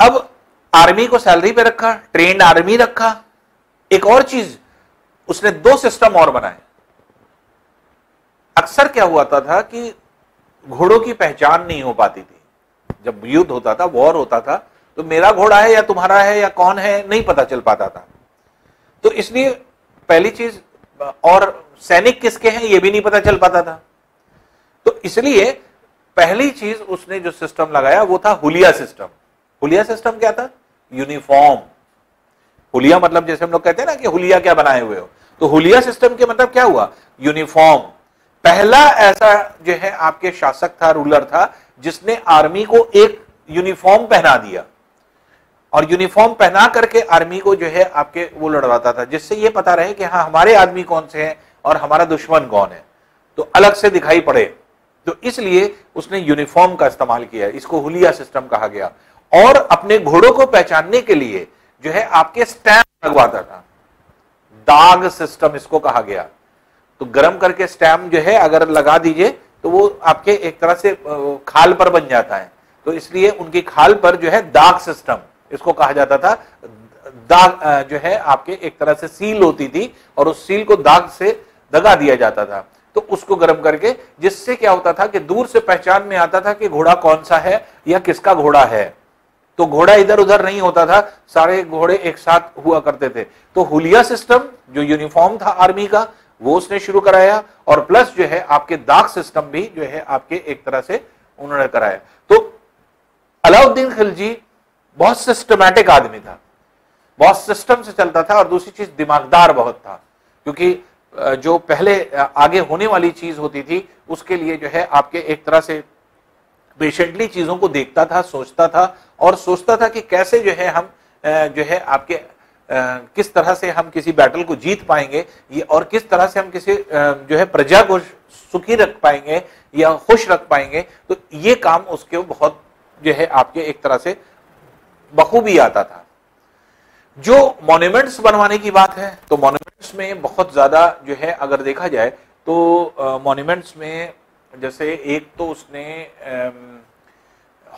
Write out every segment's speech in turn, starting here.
अब आर्मी को सैलरी पे रखा, ट्रेंड आर्मी रखा। एक और चीज, उसने 2 सिस्टम और बनाए। अक्सर क्या हुआ था कि घोड़ों की पहचान नहीं हो पाती थी। जब युद्ध होता था, वॉर होता था, तो मेरा घोड़ा है या तुम्हारा है या कौन है नहीं पता चल पाता था। तो इसलिए पहली चीज, और सैनिक किसके हैं ये भी नहीं पता चल पाता था। तो इसलिए पहली चीज उसने जो सिस्टम लगाया वो था हुलिया सिस्टम। हुलिया सिस्टम क्या था? यूनिफॉर्म। हुलिया मतलब जैसे हम लोग कहते हैं ना कि हुलिया क्या बनाए हुए हो, तो हुलिया सिस्टम के मतलब क्या हुआ? यूनिफॉर्म। पहला ऐसा जो है आपके शासक था, रूलर था, जिसने आर्मी को एक यूनिफॉर्म पहना दिया, और यूनिफॉर्म पहना करके आर्मी को जो है आपके वो लड़वाता था, जिससे ये पता रहे कि हाँ हमारे आदमी कौन से हैं और हमारा दुश्मन कौन है, तो अलग से दिखाई पड़े। तो इसलिए उसने यूनिफॉर्म का इस्तेमाल किया, इसको हुलिया सिस्टम कहा गया। और अपने घोड़ों को पहचानने के लिए जो है आपके स्टैम्प लगवाता था, दाग सिस्टम इसको कहा गया। तो गरम करके स्टैम्प जो है अगर लगा दीजिए तो वो आपके एक तरह से खाल पर बन जाता है, तो इसलिए उनकी खाल पर जो है दाग सिस्टम इसको कहा जाता था। दाग जो है आपके एक तरह से सील होती थी और उस सील को दाग से दगा दिया जाता था, तो उसको गर्म करके, जिससे क्या होता था कि दूर से पहचान में आता था कि घोड़ा कौन सा है या किसका घोड़ा है। तो घोड़ा इधर उधर नहीं होता था, सारे घोड़े एक साथ हुआ करते थे। तो हुलिया सिस्टम जो यूनिफॉर्म था आर्मी का वो उसने शुरू कराया, और प्लस जो है आपके दाग सिस्टम भी जो है आपके एक तरह से उन्होंने कराया। तो अलाउद्दीन खिलजी बहुत सिस्टमैटिक आदमी था, बहुत सिस्टम से चलता था, और दूसरी चीज दिमागदार बहुत था, क्योंकि जो पहले आगे होने वाली चीज होती थी उसके लिए जो है आपके एक तरह से पेशेंटली चीजों को देखता था, सोचता था, और सोचता था कि कैसे जो है हम जो है आपके किस तरह से हम किसी बैटल को जीत पाएंगे, ये और किस तरह से हम किसी जो है प्रजा को सुखी रख पाएंगे या खुश रख पाएंगे। तो ये काम उसके बहुत जो है आपके एक तरह से बखूबी आता था। जो मॉन्यूमेंट्स बनवाने की बात है, तो मॉन्यूमेंट्स में बहुत ज्यादा जो है अगर देखा जाए तो मॉन्यूमेंट्स में जैसे एक तो उसने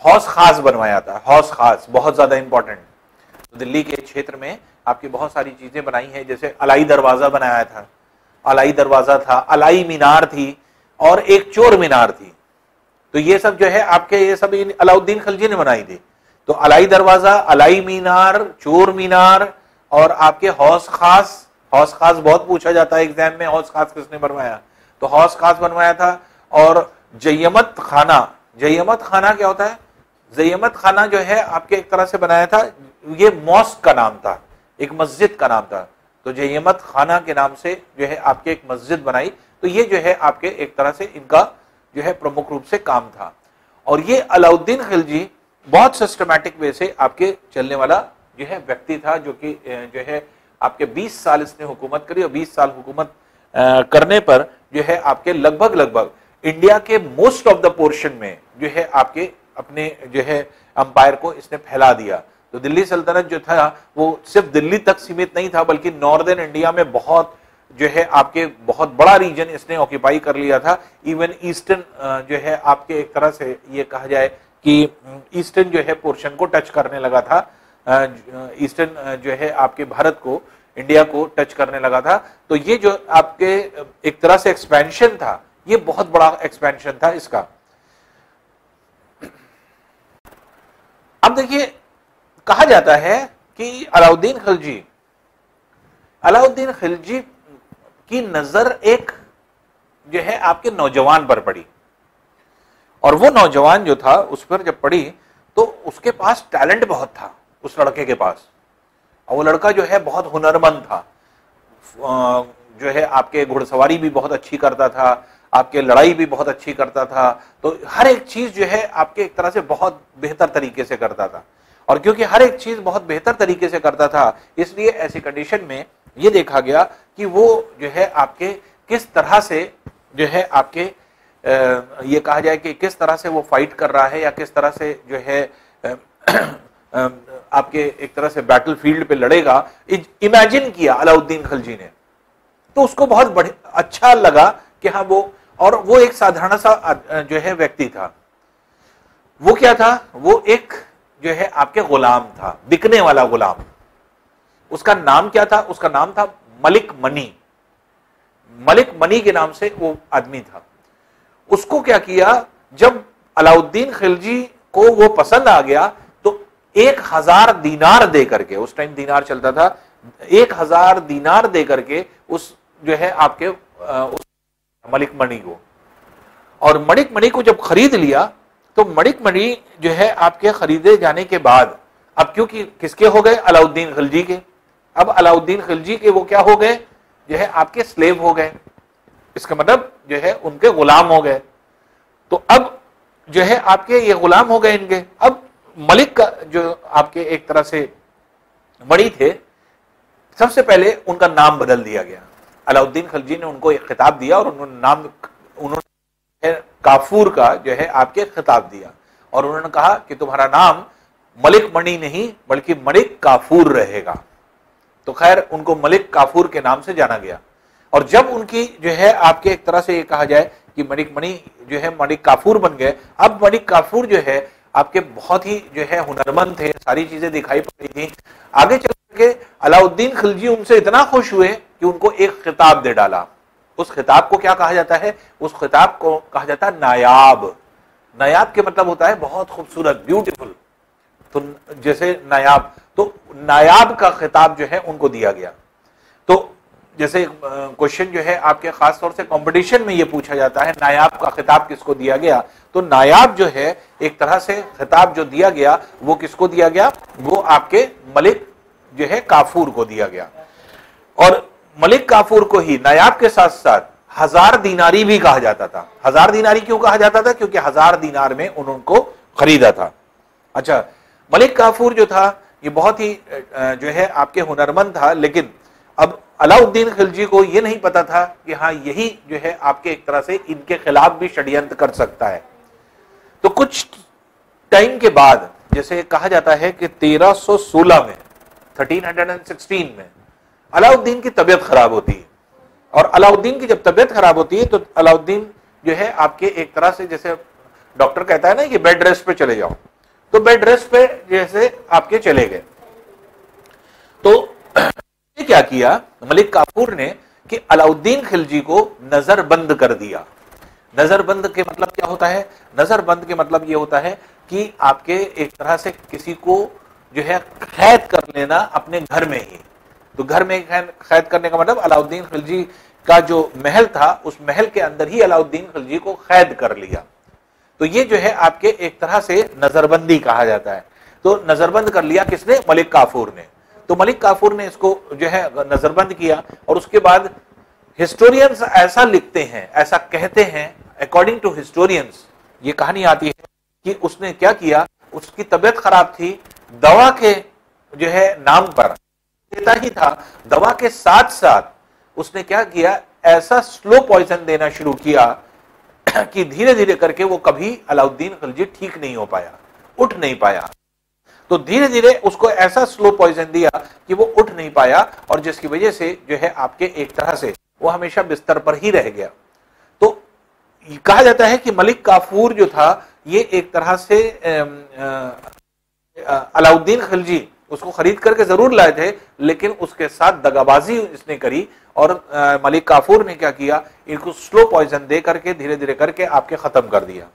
हौस खास बनवाया था। हौस खास बहुत ज्यादा इंपॉर्टेंट, तो दिल्ली के क्षेत्र में आपकी बहुत सारी चीजें बनाई हैं, जैसे अलाई दरवाजा बनाया था, अलाई दरवाजा था, अलाई मीनार थी, और एक चोर मीनार थी। तो ये सब जो है आपके ये सब अलाउद्दीन खिलजी ने बनाई थी। तो अलाई दरवाजा, अलाई मीनार, चोर मीनार और आपके हौस खास। हौस खास बहुत पूछा जाता है एग्जाम में, हौस खास किसने बनवाया? तो हौस खास बनवाया था। और जयमत खाना, जयमत खाना क्या होता है? जयमत खाना जो है आपके एक तरह से बनाया था, ये मॉस्क का नाम था, एक मस्जिद का नाम था। तो जयमत खाना के नाम से जो है आपके एक मस्जिद बनाई। तो ये जो है आपके एक तरह से इनका जो है प्रमुख रूप से काम था। और ये अलाउद्दीन खिलजी बहुत सिस्टमैटिक वे से आपके चलने वाला जो है व्यक्ति था, जो कि जो है आपके 20 साल इसने हुकूमत करी, और 20 साल हुकूमत करने पर जो है आपके लगभग इंडिया के मोस्ट ऑफ द पोर्शन में जो है आपके अपने जो है अंपायर को इसने फैला दिया। तो दिल्ली सल्तनत जो था वो सिर्फ दिल्ली तक सीमित नहीं था, बल्कि नॉर्दर्न इंडिया में बहुत जो है आपके बहुत बड़ा रीजन इसने ऑक्यूपाई कर लिया था। इवन ईस्टर्न जो है आपके एक तरह से ये कहा जाए कि ईस्टर्न जो है पोर्शन को टच करने लगा था, ईस्टर्न जो है आपके भारत को, इंडिया को टच करने लगा था। तो ये जो आपके एक तरह से एक्सपेंशन था, ये बहुत बड़ा एक्सपेंशन था इसका। अब देखिए, कहा जाता है कि अलाउद्दीन खिलजी की नजर एक जो है आपके नौजवान पर पड़ी, और वो नौजवान जो था उस पर जब पड़ी तो उसके पास टैलेंट बहुत था उस लड़के के पास, और वो लड़का जो है बहुत हुनरमंद था, जो है आपके घुड़सवारी भी बहुत अच्छी करता था, आपके लड़ाई भी बहुत अच्छी करता था। तो हर एक चीज जो है आपके एक तरह से बहुत बेहतर तरीके से करता था। और क्योंकि हर एक चीज बहुत बेहतर तरीके से करता था, इसलिए ऐसी कंडीशन में ये देखा गया कि वो जो है आपके किस तरह से जो है आपके ये कहा जाए कि किस तरह से वो फाइट कर रहा है, या किस तरह से जो है आपके एक तरह से बैटलफील्ड पे लड़ेगा, इमेजिन किया अलाउद्दीन खिलजी ने। तो उसको बहुत अच्छा लगा कि हाँ वो एक साधारण सा जो है व्यक्ति था। वो क्या था? वो एक जो है आपके गुलाम था, बिकने वाला गुलाम। उसका नाम क्या था? उसका नाम था मलिक मनी। मलिक मनी के नाम से वो आदमी था। उसको क्या किया, जब अलाउद्दीन खिलजी को वो पसंद आ गया तो 1000 दीनार दे करके, उस टाइम दीनार चलता था, 1000 दीनार दे करके उस जो है आपके उस मलिक मनी को, और मलिक मनी को जब खरीद लिया तो मलिक मनी जो है आपके खरीदे जाने के बाद, अब क्योंकि किसके हो गए? अलाउद्दीन खिलजी के। अब अलाउद्दीन खिलजी के वो क्या हो गए? जो है आपके स्लेव हो गए, इसका मतलब जो है उनके गुलाम हो गए। तो अब जो है आपके ये गुलाम हो गए इनके। अब मलिक का जो आपके एक तरह से मणि थे, सबसे पहले उनका नाम बदल दिया गया। अलाउद्दीन खिलजी ने उनको एक खिताब दिया और उन्होंने काफूर का जो है आपके खिताब दिया, और उन्होंने कहा कि तुम्हारा नाम मलिक मणि नहीं बल्कि मलिक काफूर रहेगा। तो खैर उनको मलिक काफूर के नाम से जाना गया। और जब उनकी जो है आपके एक तरह से ये कहा जाए कि मलिक मणि जो है मलिक काफूर बन गए। अब मलिक काफूर जो है आपके बहुत ही जो है हुनरमंद थे, सारी चीजें दिखाई पड़ रही थी। आगे चल के अलाउद्दीन खिलजी उनसे इतना खुश हुए कि उनको एक खिताब दे डाला। उस खिताब को क्या कहा जाता है? उस खिताब को कहा जाता है नायाब। नायाब के मतलब होता है बहुत खूबसूरत, ब्यूटीफुल। तो जैसे नायाब, तो नायाब का खिताब जो है उनको दिया गया। तो जैसे क्वेश्चन जो है आपके खास तौर से कंपटीशन में ये पूछा जाता है, नायाब का खिताब किसको दिया गया? तो नायाब जो है एक तरह से खिताब जो दिया गया वो किसको दिया गया? वो आपके मलिक जो है काफूर को दिया गया। और मलिक काफूर को ही नायाब के साथ साथ 1000 दीनारी भी कहा जाता था। 1000 दीनारी क्यों कहा जाता था? क्योंकि 1000 दीनार में उनको खरीदा था। अच्छा, मलिक काफूर जो था ये बहुत ही जो है आपके हुनरमंद था, लेकिन अब अलाउद्दीन खिलजी को ये नहीं पता था कि हाँ यही जो है आपके एक तरह से इनके खिलाफ भी षड्यंत्र कर सकता है। तो कुछ टाइम के बाद, जैसे कहा जाता है कि 1316 में, 1316 में अलाउद्दीन की तबीयत खराब होती है। और अलाउद्दीन की जब तबीयत खराब होती है तो अलाउद्दीन जो है आपके एक तरह से, जैसे डॉक्टर कहता है ना कि बेड रेस्ट पे चले जाओ, तो बेड रेस्ट पे जैसे आपके चले गए। तो क्या किया मलिक काफूर ने कि अलाउद्दीन खिलजी को नजरबंद कर दिया। नजरबंद के मतलब क्या होता है? नजरबंद के मतलब ये होता है कि आपके एक तरह से किसी को जो है कैद कर लेना अपने घर में ही। तो घर में कैद करने का मतलब अलाउद्दीन खिलजी का जो महल था उस महल के अंदर ही अलाउद्दीन खिलजी को कैद कर लिया। तो ये जो है आपके एक तरह से नजरबंदी कहा जाता है। तो नजरबंद कर लिया किसने? मलिक काफूर ने। तो मलिक काफूर ने इसको जो है नजरबंद किया। और उसके बाद हिस्टोरियंस ऐसा लिखते हैं, ऐसा कहते हैं, अकॉर्डिंग टू हिस्टोरियंस ये कहानी आती है कि उसने क्या किया, उसकी तबीयत खराब थी, दवा के जो है नाम पर देता ही था, दवा के साथ साथ उसने क्या किया, ऐसा स्लो पॉइजन देना शुरू किया कि धीरे धीरे करके वो कभी अलाउद्दीन खिलजी ठीक नहीं हो पाया, उठ नहीं पाया। तो धीरे धीरे उसको ऐसा स्लो पॉइजन दिया कि वो उठ नहीं पाया, और जिसकी वजह से जो है आपके एक तरह से वो हमेशा बिस्तर पर ही रह गया। तो कहा जाता है कि मलिक काफूर जो था ये एक तरह से अलाउद्दीन खिलजी उसको खरीद करके जरूर लाए थे, लेकिन उसके साथ दगाबाजी इसने करी और मलिक काफूर ने क्या किया, इनको स्लो पॉइजन दे करके धीरे धीरे करके आपके खत्म कर दिया।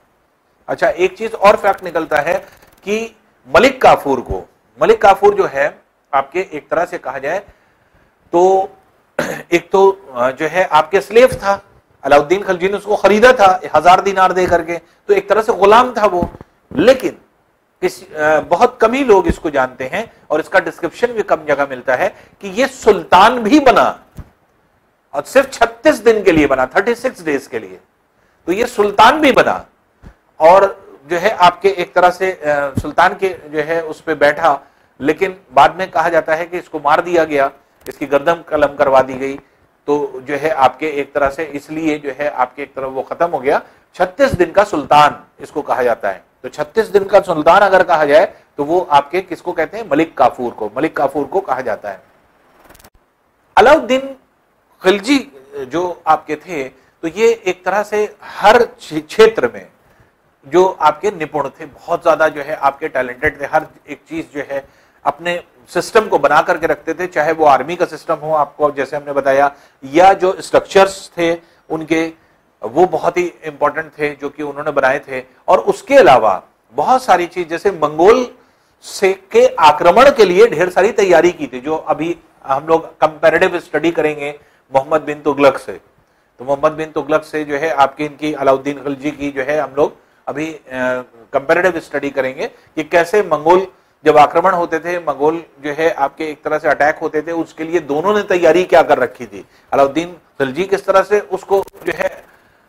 अच्छा, एक चीज और फैक्ट निकलता है कि मलिक काफूर जो है आपके एक तरह से कहा जाए तो एक तो जो है आपके स्लेव था, अलाउद्दीन खिलजी ने उसको खरीदा था 1000 दीनार दे करके, तो एक तरह से गुलाम था वो। लेकिन बहुत कम ही लोग इसको जानते हैं और इसका डिस्क्रिप्शन भी कम जगह मिलता है कि ये सुल्तान भी बना, और सिर्फ 36 दिन के लिए बना, 36 डेज के लिए। तो ये सुल्तान भी बना और जो है आपके एक तरह से सुल्तान के जो है उस पे बैठा, लेकिन बाद में कहा जाता है कि इसको मार दिया गया, इसकी गर्दन कलम करवा दी गई। तो जो है आपके एक तरह से इसलिए जो है आपके एक तरह वो खत्म हो गया। 36 दिन का सुल्तान इसको कहा जाता है। तो 36 दिन का सुल्तान अगर कहा जाए तो वो आपके किसको कहते हैं? मलिक काफूर को कहा जाता है। अलाउद्दीन खिलजी जो आपके थे, तो ये एक तरह से हर क्षेत्र में जो आपके निपुण थे, बहुत ज्यादा जो है आपके टैलेंटेड थे, हर एक चीज जो है अपने सिस्टम को बना करके रखते थे, चाहे वो आर्मी का सिस्टम हो आपको जैसे हमने बताया, या जो स्ट्रक्चर्स थे उनके वो बहुत ही इंपॉर्टेंट थे जो कि उन्होंने बनाए थे। और उसके अलावा बहुत सारी चीज, जैसे मंगोल से के आक्रमण के लिए ढेर सारी तैयारी की थी, जो अभी हम लोग कंपैरेटिव स्टडी करेंगे मोहम्मद बिन तुगलक से। तो मोहम्मद बिन तुगलक से जो है आपकी इनकी अलाउद्दीन खिलजी की जो है हम लोग अभी कंपैरेटिव स्टडी करेंगे कि कैसे मंगोल जब आक्रमण होते थे, मंगोल जो है आपके एक तरह से अटैक होते थे, उसके लिए दोनों ने तैयारी क्या कर रखी थी। अलाउद्दीन खिलजी किस तरह से उसको जो है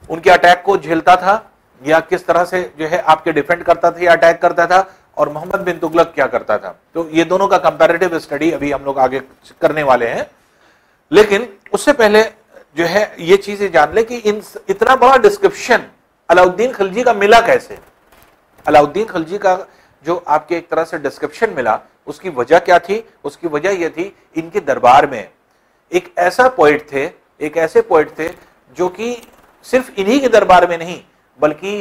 उनके अटैक को झेलता था या किस तरह से जो है आपके डिफेंड करता था या अटैक करता था, और मोहम्मद बिन तुगलक क्या करता था। तो ये दोनों का कंपैरेटिव स्टडी अभी हम लोग आगे करने वाले हैं। लेकिन उससे पहले जो है ये चीजें जान ले कि इतना बड़ा डिस्क्रिप्शन अलाउद्दीन खिलजी का मिला कैसे। अलाउद्दीन खिलजी का जो आपके एक तरह से डिस्क्रिप्शन मिला, उसकी वजह क्या थी? उसकी वजह यह थी, इनके दरबार में एक ऐसा पोएट थे, एक ऐसे पोएट थे जो कि सिर्फ इन्हीं के दरबार में नहीं बल्कि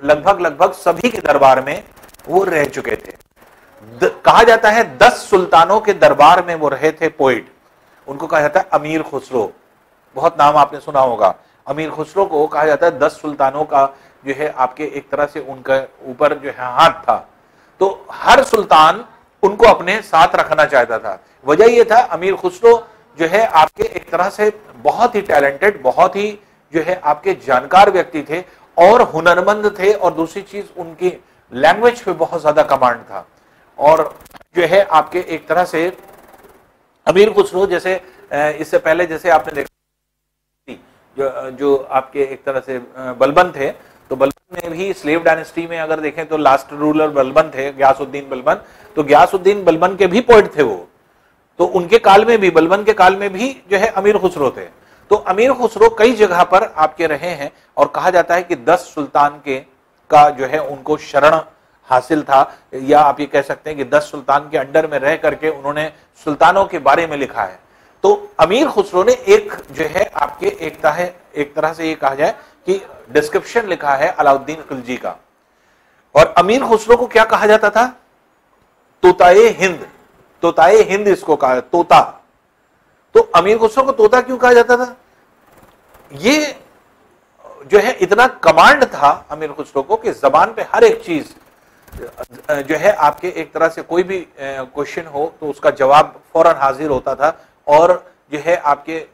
लगभग सभी के दरबार में वो रह चुके थे। कहा जाता है 10 सुल्तानों के दरबार में वो रहे थे पोएट। उनको कहा जाता है अमीर खुसरो, बहुत नाम आपने सुना होगा। अमीर खुसरो को कहा जाता है 10 सुल्तानों का जो है आपके एक तरह से उनका ऊपर जो है हाथ था। तो हर सुल्तान उनको अपने साथ रखना चाहता था। वजह यह था, अमीर खुसरो जो है आपके एक तरह से बहुत ही टैलेंटेड, बहुत ही जो है आपके जानकार व्यक्ति थे और हुनरमंद थे, और दूसरी चीज उनकी लैंग्वेज पे बहुत ज्यादा कमांड था। और जो है आपके एक तरह से अमीर खुसरो जैसे इससे पहले जैसे आपने देखा जो आपके एक तरह से बलबन थे, तो बलबन में भी स्लेव डायनेस्टी में अगर देखें तो लास्ट रूलर बलबन थे, गयासुद्दीन बलबन। तो गयासुद्दीन बलबन के भी पोएट थे वो, तो उनके काल में भी, बलबन के काल में भी जो है अमीर खुसरो थे। तो अमीर खुसरो कई जगह पर आपके रहे हैं, और कहा जाता है कि 10 सुल्तान के का जो है उनको शरण हासिल था, या आप ये कह सकते हैं कि 10 सुल्तान के अंडर में रह करके उन्होंने सुल्तानों के बारे में लिखा है। तो अमीर खुसरो ने एक जो है आपके एक तरह से ये कहा जाए कि डिस्क्रिप्शन लिखा है अलाउद्दीन खिलजी का। और अमीर खुसरो को क्या कहा जाता था? तोताए हिंद, तोताए हिंद इसको कहा, तोता। तो अमीर खुसरो को तोता क्यों कहा जाता था? ये जो है इतना कमांड था अमीर खुसरो को कि जबान पे हर एक चीज जो है आपके एक तरह से कोई भी क्वेश्चन हो तो उसका जवाब फौरन हाजिर होता था, और जो है आपके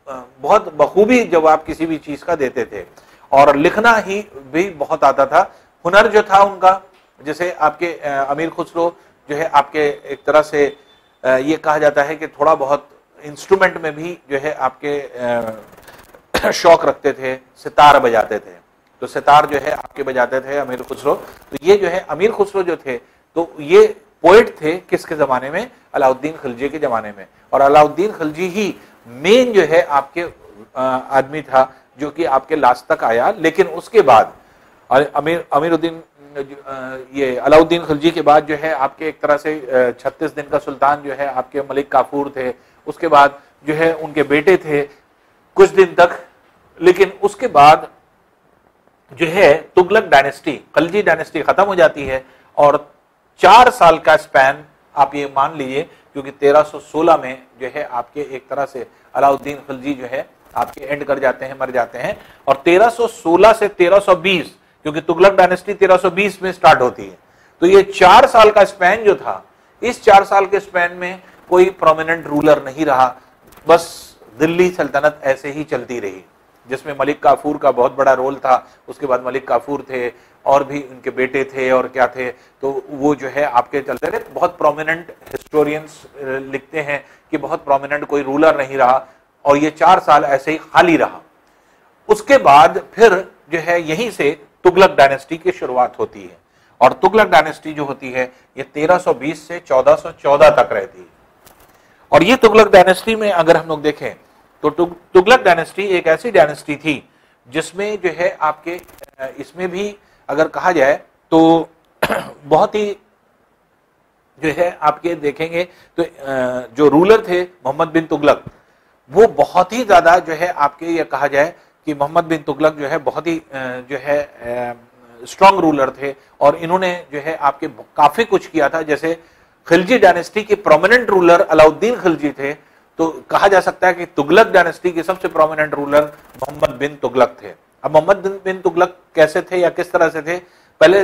बहुत बखूबी जवाब किसी भी चीज का देते थे, और लिखना ही भी बहुत आता था। हुनर जो था उनका, जैसे आपके अमीर खुसरो जो है आपके एक तरह से ये कहा जाता है कि थोड़ा बहुत इंस्ट्रूमेंट में भी जो है आपके शौक रखते थे, सितार बजाते थे। तो सितार जो है आपके बजाते थे अमीर खुसरो। तो ये जो है अमीर खुसरो जो थे, तो ये पोएट थे किसके जमाने में? अलाउद्दीन खिलजी के जमाने में। और अलाउद्दीन खिलजी ही मेन जो है आपके आदमी था जो कि आपके लास्ट तक आया। लेकिन उसके बाद अमीरुद्दीन ये अलाउद्दीन खिलजी के बाद जो है आपके एक तरह से 36 दिन का सुल्तान जो है आपके मलिक काफूर थे। उसके बाद जो है उनके बेटे थे कुछ दिन तक, लेकिन उसके बाद जो है तुगलक डायनेस्टी, खिलजी डायनेस्टी खत्म हो जाती है, और 4 साल का स्पैन आप ये मान लीजिए, क्योंकि 1316 में जो है आपके एक तरह से अलाउद्दीन खिलजी जो है आपके एंड कर जाते हैं, मर जाते हैं। और 1316 से 1320, क्योंकि तुगलक डायनेस्टी 1320 में स्टार्ट होती है, तो ये 4 साल का स्पैन जो था, इस 4 साल के स्पैन में कोई प्रोमिनेंट रूलर नहीं रहा, बस दिल्ली सल्तनत ऐसे ही चलती रही, जिसमें मलिक काफूर का बहुत बड़ा रोल था। उसके बाद मलिक काफूर थे, और भी उनके बेटे थे और क्या थे, तो वो जो है आपके चलते रहे। बहुत प्रोमिनेंट हिस्टोरियंस लिखते हैं कि बहुत प्रोमिनेंट कोई रूलर नहीं रहा, और ये 4 साल ऐसे ही खाली रहा। उसके बाद फिर जो है यहीं से तुगलक डायनेस्टी की शुरुआत होती है, और तुगलक डायनेस्टी जो होती है ये 1320 से 1414 तक रहती है। और ये तुगलक डायनेस्टी में अगर हम लोग देखें तो तुगलक डायनेस्टी एक ऐसी डायनेस्टी थी जिसमें जो है आपके इसमें भी अगर कहा जाए तो बहुत ही जो है आपके देखेंगे तो जो रूलर थे मोहम्मद बिन तुगलक, वो बहुत ही ज्यादा जो है आपके ये कहा जाए कि मोहम्मद बिन तुगलक जो है बहुत ही जो है स्ट्रांग रूलर थे और इन्होंने जो है आपके काफी कुछ किया था। जैसे खिलजी डायनेस्टी के प्रोमिनेंट रूलर अलाउद्दीन खिलजी थे, तो कहा जा सकता है कि तुगलक डायनेस्टी के सबसे प्रोमिनेंट रूलर मोहम्मद बिन तुगलक थे। अब मोहम्मद बिन तुगलक कैसे थे या किस तरह से थे, पहले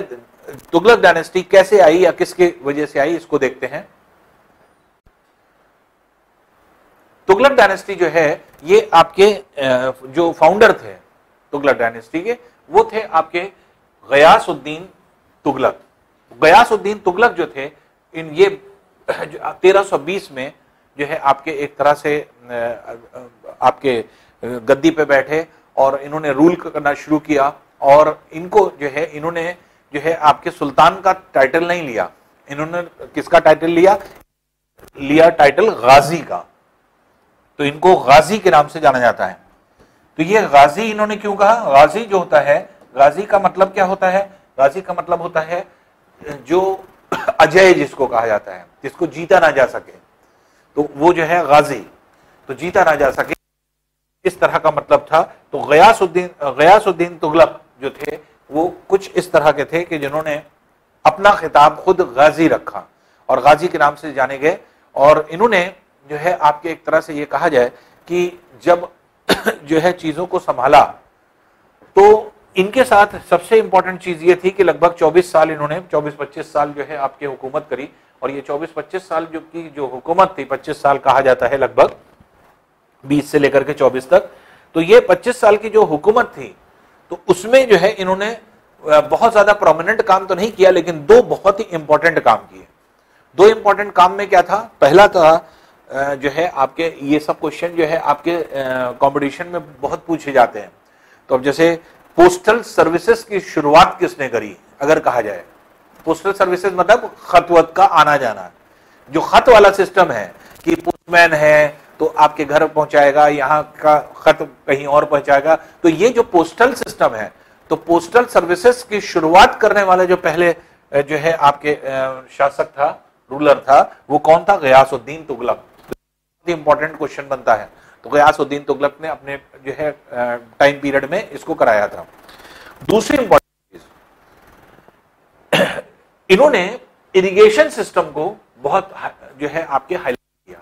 तुगलक डायनेस्टी कैसे आई या किसके वजह से आई इसको देखते हैं। तुगलक डायनेस्टी जो है ये आपके जो फाउंडर थे तुगलक डायनेस्टी के, वो थे आपके गयासुद्दीन तुगलक। गयासुद्दीन तुगलक जो थे इन ये 1320 में जो है आपके एक तरह से आपके गद्दी पे बैठे और इन्होंने रूल करना शुरू किया। और इनको जो है इन्होंने जो है आपके सुल्तान का टाइटल नहीं लिया, इन्होंने किसका टाइटल लिया टाइटल गाजी का। तो इनको गाजी के नाम से जाना जाता है। तो ये गाजी इन्होंने क्यों कहा? गाजी जो होता है, गाजी का मतलब क्या होता है? गाजी का मतलब होता है जो अजय जिसको कहा जाता है, जिसको जीता ना जा सके, तो वो जो है गाजी, तो जीता ना जा सके, इस तरह का मतलब था। तो गयासुद्दीन तुगलक जो थे वो कुछ इस तरह के थे कि जिन्होंने अपना खिताब खुद गाजी रखा और गाजी के नाम से जाने गए। और इन्होंने जो है आपके एक तरह से ये कहा जाए कि जब जो है चीजों को संभाला तो इनके साथ सबसे इंपॉर्टेंट चीज ये थी कि लगभग 24 साल इन्होंने 24-25 साल जो है आपके हुकूमत करी। और ये 24-25 साल जो हुकूमत थी, 25 साल कहा जाता है लगभग 20 से लेकर के 24 तक, तो ये 25 साल की जो हुकूमत थी तो उसमें जो है इन्होंने बहुत ज्यादा प्रोमिनेंट काम तो नहीं किया, लेकिन दो बहुत ही इंपॉर्टेंट काम किए। दो इंपॉर्टेंट काम में क्या था? पहला था जो है आपके ये सब क्वेश्चन जो है आपके कंपटीशन में बहुत पूछे जाते हैं। तो अब जैसे पोस्टल सर्विसेज की शुरुआत किसने करी अगर कहा जाए, पोस्टल सर्विसेज मतलब खत वत का आना जाना, जो खत वाला सिस्टम है कि पोस्टमैन है तो आपके घर पहुंचाएगा, यहाँ का खत कहीं और पहुंचाएगा, तो ये जो पोस्टल सिस्टम है, तो पोस्टल सर्विसेज की शुरुआत करने वाले जो पहले जो है आपके शासक था, रूलर था, वो कौन था? गयासुद्दीन तुगलक। इंपॉर्टेंट क्वेश्चन बनता है। तो गयासुद्दीन तुगलक ने अपने जो है टाइम पीरियड में इसको कराया था। दूसरी इंपॉर्टेंट चीज, इन्होंने इरिगेशन सिस्टम को बहुत जो है आपके हाईलाइट किया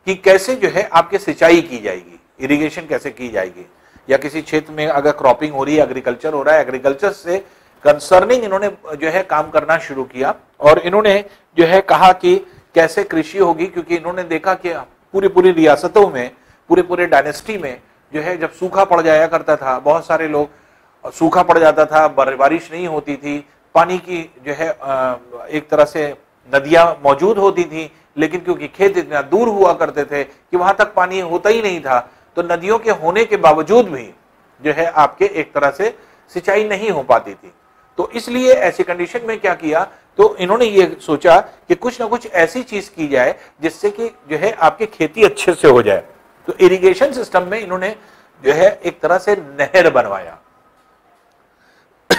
कि कैसे जो है आपके सिंचाई की जाएगी, इरिगेशन कैसे की जाएगी, या किसी क्षेत्र में अगर क्रॉपिंग हो रही है, एग्रीकल्चर हो रहा है, एग्रीकल्चर से कंसर्निंग इन्होंने जो है काम करना शुरू किया। और इन्होंने जो है कहा कि कैसे कृषि होगी, क्योंकि इन्होंने देखा कि पूरी रियासतों में, पूरे डायनेस्टी में जो है जब सूखा पड़ जाया करता था, बहुत सारे लोग सूखा पड़ जाता था, बारिश नहीं होती थी, पानी की जो है एक तरह से नदियां मौजूद होती थी, लेकिन क्योंकि खेत इतना दूर हुआ करते थे कि वहां तक पानी होता ही नहीं था, तो नदियों के होने के बावजूद भी जो है आपके एक तरह से सिंचाई नहीं हो पाती थी। तो इसलिए ऐसी कंडीशन में क्या किया, तो इन्होंने ये सोचा कि कुछ ना कुछ ऐसी चीज की जाए जिससे कि जो है आपकी खेती अच्छे से हो जाए। तो इरिगेशन सिस्टम में इन्होंने जो है एक तरह से नहर बनवाया।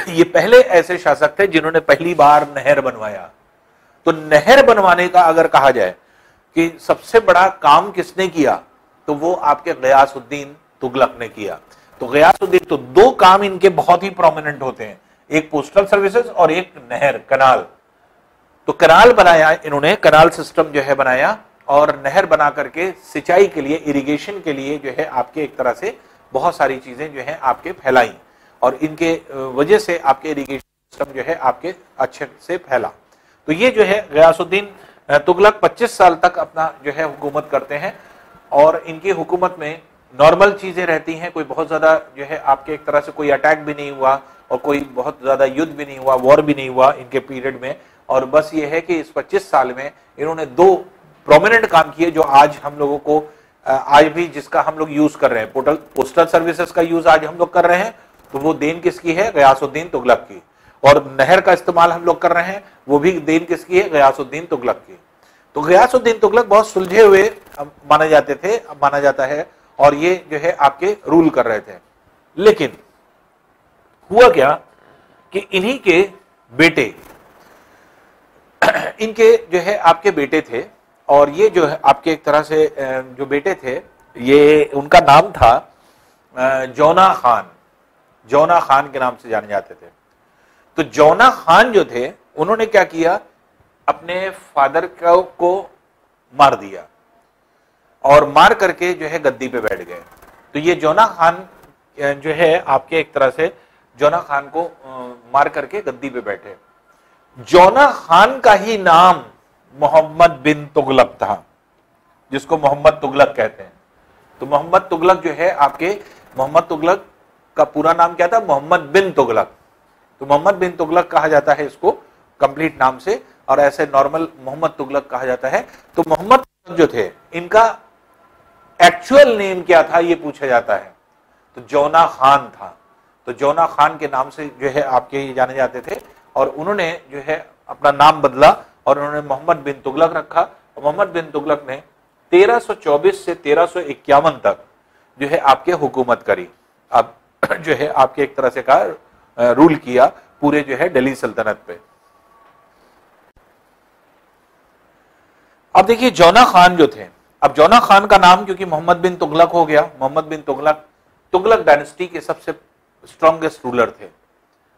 ये पहले ऐसे शासक थे जिन्होंने पहली बार नहर बनवाया। तो नहर बनवाने का अगर कहा जाए कि सबसे बड़ा काम किसने किया, तो वो आपके गयासुद्दीन तुगलक ने किया। तो गयासुद्दीन, तो दो काम इनके बहुत ही प्रोमिनेंट होते हैं, एक पोस्टल सर्विसेज और एक नहर, कनाल। तो कनाल बनाया इन्होंने, कनाल सिस्टम जो है बनाया और नहर बना करके सिंचाई के लिए, इरिगेशन के लिए जो है आपके एक तरह से बहुत सारी चीजें जो है आपके फैलाई, और इनके वजह से आपके इरिगेशन सिस्टम जो है आपके अच्छे से फैला। तो ये जो है गयासुद्दीन तुगलक 25 साल तक अपना जो है हुकूमत करते हैं, और इनकी हुकूमत में नॉर्मल चीजें रहती हैं, कोई बहुत ज्यादा जो है आपके एक तरह से कोई अटैक भी नहीं हुआ और कोई बहुत ज्यादा युद्ध भी नहीं हुआ, वॉर भी नहीं हुआ इनके पीरियड में। और बस ये है कि इस 25 साल में इन्होंने दो प्रोमिनेंट काम किए जो आज हम लोगों को आज भी जिसका हम लोग यूज कर रहे हैं, पोस्टल सर्विसेज का यूज आज हम लोग कर रहे हैं, तो वो देन किसकी है? गयासुद्दीन तुगलक की। और नहर का इस्तेमाल हम लोग कर रहे हैं, वो भी देन किसकी है? गयासुद्दीन तुगलक की। तो गयासुद्दीन तुगलक बहुत सुलझे हुए माने जाता है, और ये जो है आपके रूल कर रहे थे। लेकिन हुआ क्या कि इन्हीं के बेटे, इनके जो है आपके बेटे थे, और ये जो है आपके एक तरह से जो बेटे थे, ये उनका नाम था जौना खान। जौना खान के नाम से जाने जाते थे। तो जौना खान जो थे उन्होंने क्या किया, अपने फादर को मार दिया और मार करके जो है गद्दी पे बैठ गए। तो ये जौना खान जो है आपके एक तरह से जौना खान को मार करके गद्दी पे बैठे। जौना खान का ही नाम मोहम्मद बिन तुगलक था, जिसको मोहम्मद तुगलक कहते हैं। तो मोहम्मद तुगलक जो है आपके, मोहम्मद तुगलक का पूरा नाम क्या था, मोहम्मद बिन तुगलक। तो मोहम्मद बिन तुगलक कहा जाता है इसको कंप्लीट नाम से, और ऐसे नॉर्मल मोहम्मद तुगलक कहा जाता है। तो मोहम्मद तुगलक जो थे, इनका एक्चुअल नेम क्या था ये पूछा जाता है। तो जौना खान था। तो जौना खान के नाम से जो है आपके ये जाने जाते थे, और उन्होंने जो है अपना नाम बदला और उन्होंने मोहम्मद बिन तुगलक रखा। और मोहम्मद बिन तुगलक ने 1324 से 1351 तक जो है आपके हुकूमत करी। अब जो है आपके एक तरह से का रूल किया पूरे जो है दिल्ली सल्तनत पे। अब देखिए जौना खान जो थे, अब जौना खान का नाम क्योंकि मोहम्मद बिन तुगलक हो गया, मोहम्मद बिन तुगलक तुगलक डायनेस्टी के सबसे स्ट्रॉन्गेस्ट रूलर थे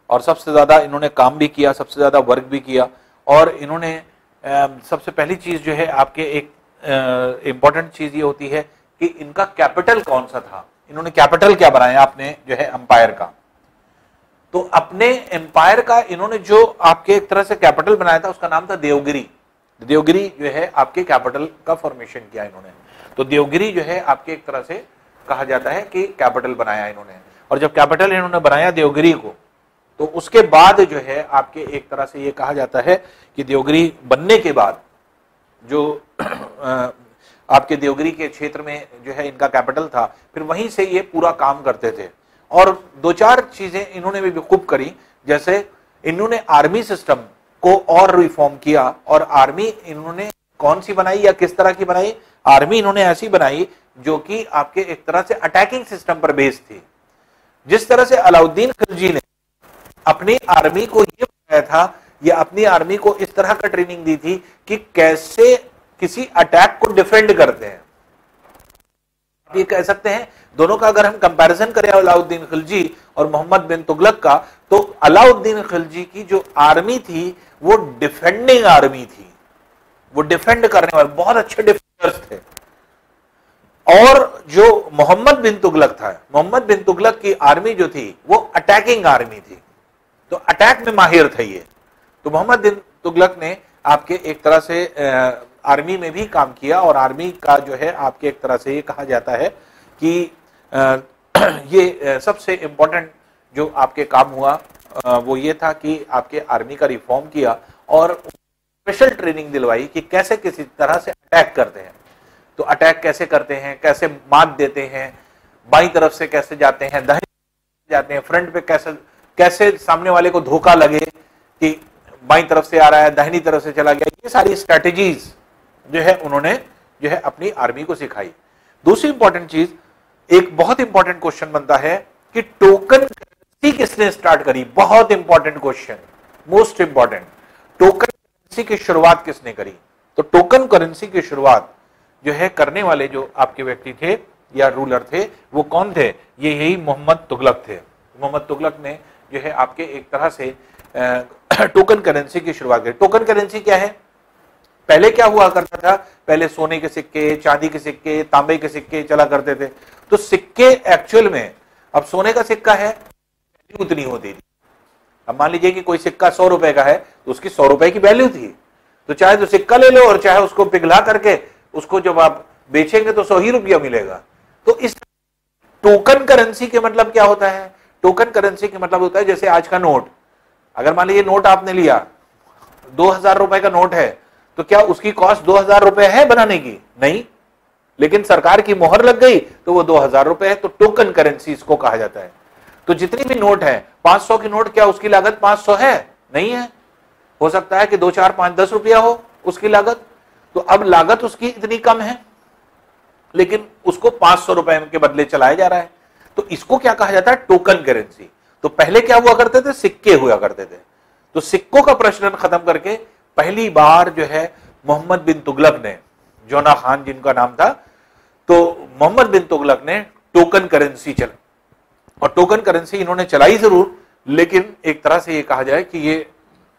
और सबसे ज्यादा इन्होंने काम भी किया, सबसे ज्यादा वर्क भी किया। और इन्होंने सबसे पहली चीज जो है आपके एक इंपॉर्टेंट चीज ये होती है कि इनका कैपिटल कौन सा था, इन्होंने कैपिटल क्या बनाया अपने जो है एम्पायर का। तो अपने एम्पायर का इन्होंने जो आपके एक तरह से कैपिटल बनाया था उसका नाम था देवगिरी। देवगिरी जो है आपके कैपिटल का फॉर्मेशन किया इन्होंने। तो देवगिरी जो है आपके एक तरह से कहा जाता है कि कैपिटल बनाया इन्होंने। और जब कैपिटल इन्होंने बनाया देवगिरी को, तो उसके बाद जो है आपके एक तरह से ये कहा जाता है कि देवगिरी बनने के बाद जो आपके देवगिरी के क्षेत्र में जो है इनका कैपिटल था, फिर वहीं से ये पूरा काम करते थे। और दो चार चीजें इन्होंने भी खूब करी, जैसे इन्होंने आर्मी सिस्टम को और रिफॉर्म किया। और आर्मी इन्होंने कौन सी बनाई या किस तरह की बनाई, आर्मी इन्होंने ऐसी बनाई जो कि आपके एक तरह से अटैकिंग सिस्टम पर बेस्ड थी। जिस तरह से अलाउद्दीन खिलजी ने अपनी आर्मी को ये बताया था, या अपनी आर्मी को इस तरह का ट्रेनिंग दी थी कि कैसे किसी अटैक को डिफेंड करते हैं। आप ये कह सकते हैं दोनों का अगर हम कंपैरिजन करें अलाउद्दीन खिलजी और मोहम्मद बिन तुगलक का, तो अलाउद्दीन खिलजी की जो आर्मी थी वो डिफेंडिंग आर्मी थी, वो डिफेंड करने वाले बहुत अच्छे डिफेंडर्स थे। और जो मोहम्मद बिन तुगलक था, मोहम्मद बिन तुगलक की आर्मी जो थी वो अटैकिंग आर्मी थी, तो अटैक में माहिर थे ये। तो मोहम्मद बिन तुगलक ने आपके एक तरह से आर्मी में भी काम किया। और आर्मी का जो है आपके एक तरह से ये कहा जाता है कि ये सबसे इंपॉर्टेंट जो आपके काम हुआ वो ये था कि आपके आर्मी का रिफॉर्म किया और स्पेशल ट्रेनिंग दिलवाई कि कैसे किसी तरह से अटैक करते हैं। तो अटैक कैसे करते हैं, कैसे मात देते हैं, बाईं तरफ से कैसे जाते हैं, दाहिनी जाते हैं, फ्रंट पे कैसे सामने वाले को धोखा लगे कि बाईं तरफ से आ रहा है, दाहिनी तरफ से चला गया। ये सारी स्ट्रेटेजीज जो है उन्होंने जो है अपनी आर्मी को सिखाई। दूसरी इंपॉर्टेंट चीज, एक बहुत इंपॉर्टेंट क्वेश्चन बनता है कि टोकन करेंसी किसने स्टार्ट करी। बहुत important question, most important, token currency की शुरुआत किसने करी। तो टोकन करेंसी की शुरुआत जो है करने वाले जो आपके व्यक्ति थे या रूलर थे वो कौन थे, ये यही मोहम्मद तुगलक थे। मोहम्मद तुगलक ने जो है आपके एक तरह से टोकन करेंसी की शुरुआत करी। टोकन करेंसी क्या है, पहले क्या हुआ करता था, पहले सोने के सिक्के, चांदी के सिक्के, तांबे के सिक्के चला करते थे। तो सिक्के एक्चुअल में, अब सोने का सिक्का है वैल्यू उतनी होती थी। अब मान लीजिए कि कोई सिक्का 100 रुपए का है तो उसकी 100 रुपए की वैल्यू थी। तो चाहे तो सिक्का ले लो और चाहे उसको पिघला करके उसको जब आप बेचेंगे तो 100 ही रुपया मिलेगा। तो इस टोकन करेंसी के मतलब क्या होता है, टोकन करेंसी के मतलब होता है जैसे आज का नोट, अगर मान लीजिए नोट आपने लिया 2000 रुपए का नोट है, तो क्या उसकी कॉस्ट 2000 रुपए है बनाने की, नहीं, लेकिन सरकार की मोहर लग गई तो वो 2000 रुपए है। तो टोकन करेंसी इसको कहा जाता है। तो जितनी भी नोट है, 500 की नोट, क्या उसकी लागत 500 है, नहीं है, हो सकता है कि 2, 4, 5, 10 रुपया हो उसकी लागत। तो अब लागत उसकी इतनी कम है लेकिन उसको 500 रुपए के बदले चलाया जा रहा है, तो इसको क्या कहा जाता है, टोकन करेंसी। तो पहले क्या हुआ करते थे, सिक्के हुआ करते थे। तो सिक्कों का प्रचलन खत्म करके पहली बार जो है मोहम्मद बिन तुगलक ने, जौना खान जिनका नाम था, तो मोहम्मद बिन तुगलक ने टोकन करेंसी चला। और टोकन करेंसी इन्होंने चलाई जरूर, लेकिन एक तरह से ये कहा जाए कि ये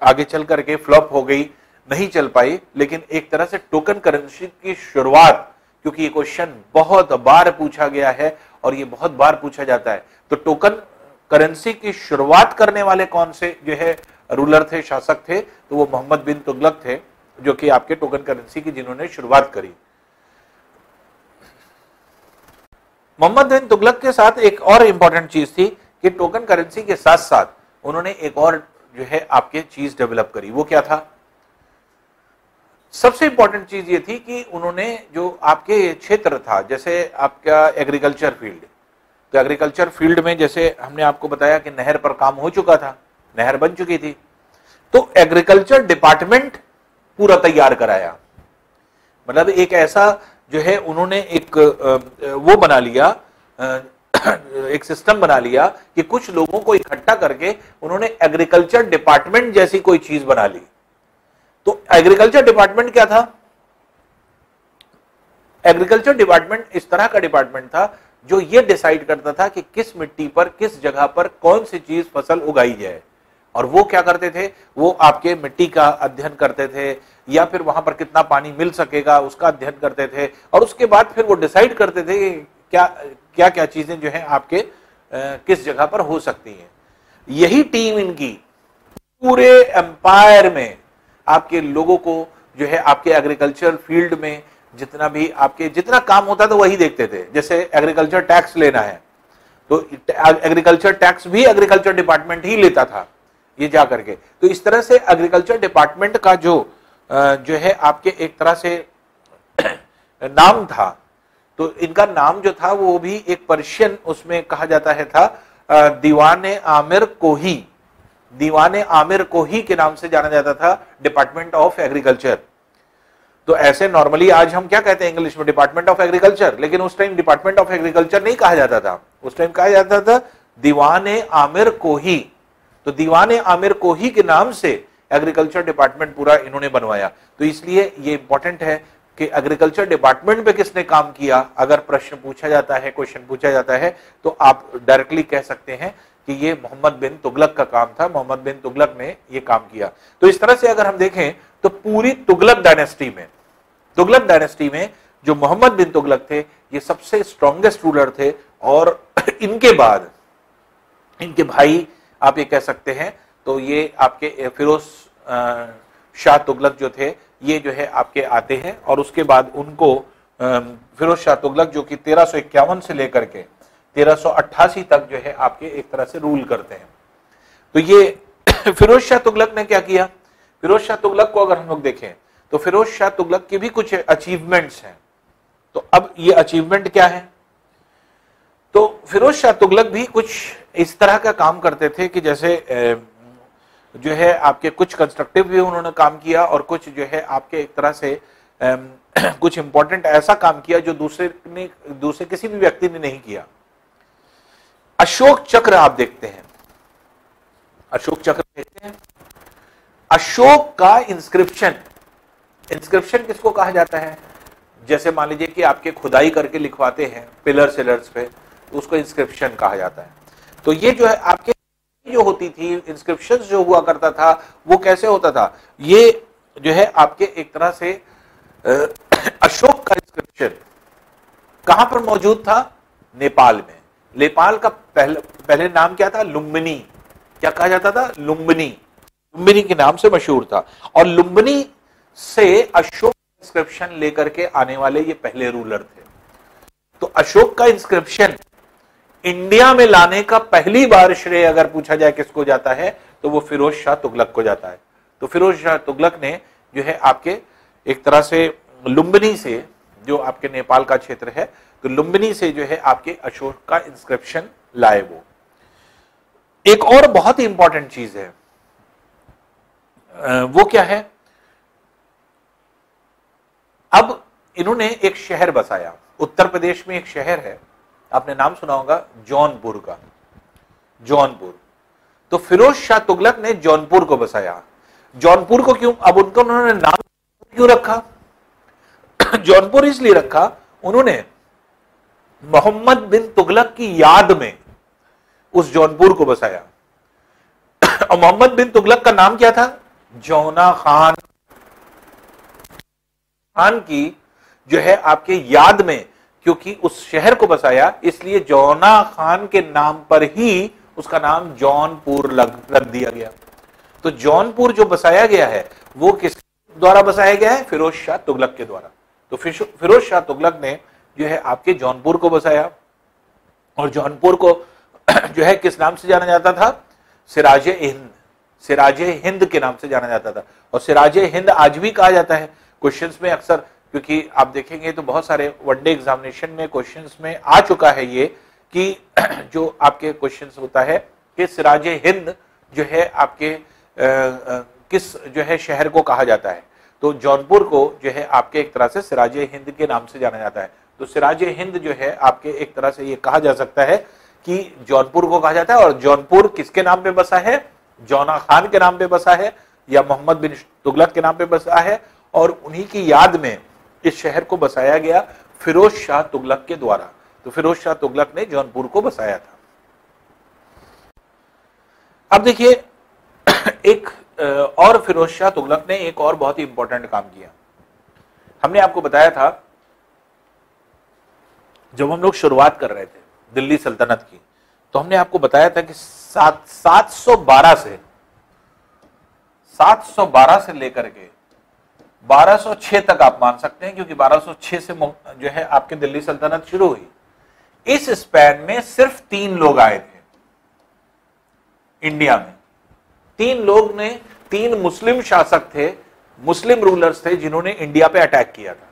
आगे चल करके फ्लॉप हो गई, नहीं चल पाई। लेकिन एक तरह से टोकन करेंसी की शुरुआत, क्योंकि ये क्वेश्चन बहुत बार पूछा गया है और ये बहुत बार पूछा जाता है, तो टोकन करेंसी की शुरुआत करने वाले कौन से जो है रूलर थे, शासक थे, तो वो मोहम्मद बिन तुगलक थे, जो कि आपके टोकन करेंसी की जिन्होंने शुरुआत करी। मोहम्मद बिन तुगलक के साथ एक और इंपॉर्टेंट चीज थी कि टोकन करेंसी के साथ साथ उन्होंने एक और जो है आपके चीज डेवलप करी। वो क्या था? सबसे इंपॉर्टेंट चीज ये थी कि उन्होंने जो आपके क्षेत्र था, जैसे आपका एग्रीकल्चर फील्ड, तो एग्रीकल्चर फील्ड में जैसे हमने आपको बताया कि नहर पर काम हो चुका था, नहर बन चुकी थी, तो एग्रीकल्चर डिपार्टमेंट पूरा तैयार कराया। मतलब एक ऐसा जो है उन्होंने एक वो बना लिया, एक सिस्टम बना लिया कि कुछ लोगों को इकट्ठा करके उन्होंने एग्रीकल्चर डिपार्टमेंट जैसी कोई चीज बना ली। तो एग्रीकल्चर डिपार्टमेंट क्या था? एग्रीकल्चर डिपार्टमेंट इस तरह का डिपार्टमेंट था जो ये डिसाइड करता था कि किस मिट्टी पर, किस जगह पर कौन सी चीज फसल उगाई जाए। और वो क्या करते थे? वो आपके मिट्टी का अध्ययन करते थे, या फिर वहां पर कितना पानी मिल सकेगा उसका अध्ययन करते थे, और उसके बाद फिर वो डिसाइड करते थे कि क्या क्या चीजें जो है आपके किस जगह पर हो सकती हैं। यही टीम इनकी पूरे एम्पायर में आपके लोगों को जो है आपके एग्रीकल्चर फील्ड में जितना काम होता था वही देखते थे। जैसे एग्रीकल्चर टैक्स लेना है तो एग्रीकल्चर टैक्स भी एग्रीकल्चर डिपार्टमेंट ही लेता था ये जा करके। तो इस तरह से एग्रीकल्चर डिपार्टमेंट का जो है आपके एक तरह से नाम था, तो इनका नाम जो था वो भी एक पर्शियन उसमें कहा जाता है था, दीवाने आमिर कोही, दीवाने आमिर कोही के नाम से जाना जाता था डिपार्टमेंट ऑफ एग्रीकल्चर। तो ऐसे नॉर्मली आज हम क्या कहते हैं इंग्लिश में? डिपार्टमेंट ऑफ एग्रीकल्चर, लेकिन उस टाइम डिपार्टमेंट ऑफ एग्रीकल्चर नहीं कहा जाता था, उस टाइम कहा जाता था दीवाने आमिर कोही। तो दीवाने आमिर कोही के नाम से एग्रीकल्चर डिपार्टमेंट पूरा इन्होंने बनवाया। तो इसलिए ये इंपॉर्टेंट है कि एग्रीकल्चर डिपार्टमेंट पे किसने काम किया। अगर प्रश्न पूछा जाता है, क्वेश्चन पूछा जाता है, तो आप डायरेक्टली कह सकते हैं कि ये मोहम्मद बिन तुगलक का काम था, मोहम्मद बिन तुगलक ने ये काम किया। तो इस तरह से अगर हम देखें तो पूरी तुगलक डायनेस्टी में जो मोहम्मद बिन तुगलक थे ये सबसे स्ट्रॉन्गेस्ट रूलर थे। और इनके बाद इनके भाई आप ये कह सकते हैं, तो ये आपके फिरोज शाह तुगलक जो थे ये जो है आपके आते हैं। और उसके बाद उनको फिरोज शाह तुगलक जो कि 1351 से लेकर के 1388 तक जो है आपके एक तरह से रूल करते हैं। तो ये फिरोज शाह तुगलक ने क्या किया? फिरोज शाह तुगलक को अगर हम लोग देखें तो फिरोज शाह तुगलक की भी कुछ अचीवमेंट्स हैं। तो अब ये अचीवमेंट क्या है? तो फिरोज शाह तुगलक भी कुछ इस तरह का काम करते थे कि जैसे जो है आपके कुछ कंस्ट्रक्टिव भी उन्होंने काम किया और कुछ जो है आपके एक तरह से कुछ इंपॉर्टेंट ऐसा काम किया जो दूसरे किसी भी व्यक्ति ने नहीं किया। अशोक चक्र आप देखते हैं, अशोक चक्र देखते हैं, अशोक का इंस्क्रिप्शन किसको कहा जाता है? जैसे मान लीजिए कि आपके खुदाई करके लिखवाते हैं पिलर सिलर्स पे, तो उसको इंस्क्रिप्शन कहा जाता है। तो ये जो है आपके जो होती थी इंस्क्रिप्शन जो हुआ करता था वो कैसे होता था? ये जो है आपके एक तरह से अशोक का इंस्क्रिप्शन कहां पर मौजूद था? नेपाल में। नेपाल का पहले नाम क्या था? लुम्बिनी। क्या कहा जाता था? लुम्बिनी। लुम्बिनी के नाम से मशहूर था। और लुम्बिनी से अशोक इंस्क्रिप्शन लेकर के आने वाले ये पहले रूलर थे। तो अशोक का इंस्क्रिप्शन इंडिया में लाने का पहली बार श्रेय अगर पूछा जाए किसको जाता है तो वो फिरोज शाह तुगलक को जाता है। तो फिरोज शाह तुगलक ने जो है आपके एक तरह से लुम्बिनी से, जो आपके नेपाल का क्षेत्र है, तो लुम्बिनी से जो है आपके अशोक का इंस्क्रिप्शन लाए। वो एक और बहुत ही इंपॉर्टेंट चीज है, वो क्या है? अब इन्होंने एक शहर बसाया। उत्तर प्रदेश में एक शहर है, आपने नाम सुना होगा जौनपुर का, जौनपुर। तो फिरोज शाह तुगलक ने जौनपुर को बसाया। जौनपुर को क्यों? अब उन्होंने नाम क्यों रखा? जौनपुर इसलिए रखा, उन्होंने मोहम्मद बिन तुगलक की याद में उस जौनपुर को बसाया। मोहम्मद बिन तुगलक का नाम क्या था? जौना खान। खान की जो है आपके याद में, क्योंकि उस शहर को बसाया, इसलिए जौना खान के नाम पर ही उसका नाम जौनपुर रख दिया गया। तो जौनपुर जो बसाया गया है वो किस द्वारा बसाया गया है? फिरोज शाह तुगलक के द्वारा। तो फिरोज शाह तुगलक ने जो है आपके जौनपुर को बसाया, और जौनपुर को जो है किस नाम से जाना जाता था? सिराजे हिंद। सिराजे हिंद के नाम से जाना जाता था। और सिराजे हिंद आज भी कहा जाता है क्वेश्चंस में अक्सर, क्योंकि आप देखेंगे तो बहुत सारे वनडे एग्जामिनेशन में क्वेश्चंस में आ चुका है ये कि जो आपके क्वेश्चंस होता है कि सिराजे हिंद जो है आपके किस जो है शहर को कहा जाता है। तो जौनपुर को जो है आपके एक तरह से सिराजे हिंद के नाम से जाना जाता है। तो सिराजे हिंद जो है आपके एक तरह से ये कहा जा सकता है कि जौनपुर को कहा जाता है। और जौनपुर किसके नाम पे बसा है? जौना खान के नाम पे बसा है या मोहम्मद बिन तुगलक के नाम पे बसा है, और उन्हीं की याद में इस शहर को बसाया गया फिरोज शाह तुगलक के द्वारा। तो फिरोज शाह तुगलक ने जौनपुर को बसाया था। अब देखिए एक और फिरोज शाह तुगलक ने एक और बहुत ही इंपॉर्टेंट काम किया। हमने आपको बताया था जब हम लोग शुरुआत कर रहे थे दिल्ली सल्तनत की, तो हमने आपको बताया था कि 712 से लेकर के 1206 तक आप मान सकते हैं, क्योंकि 1206 से जो है आपके दिल्ली सल्तनत शुरू हुई। इस स्पैन में सिर्फ 3 लोग आए थे इंडिया में। 3 लोग ने, 3 मुस्लिम शासक थे, मुस्लिम रूलर्स थे जिन्होंने इंडिया पे अटैक किया था।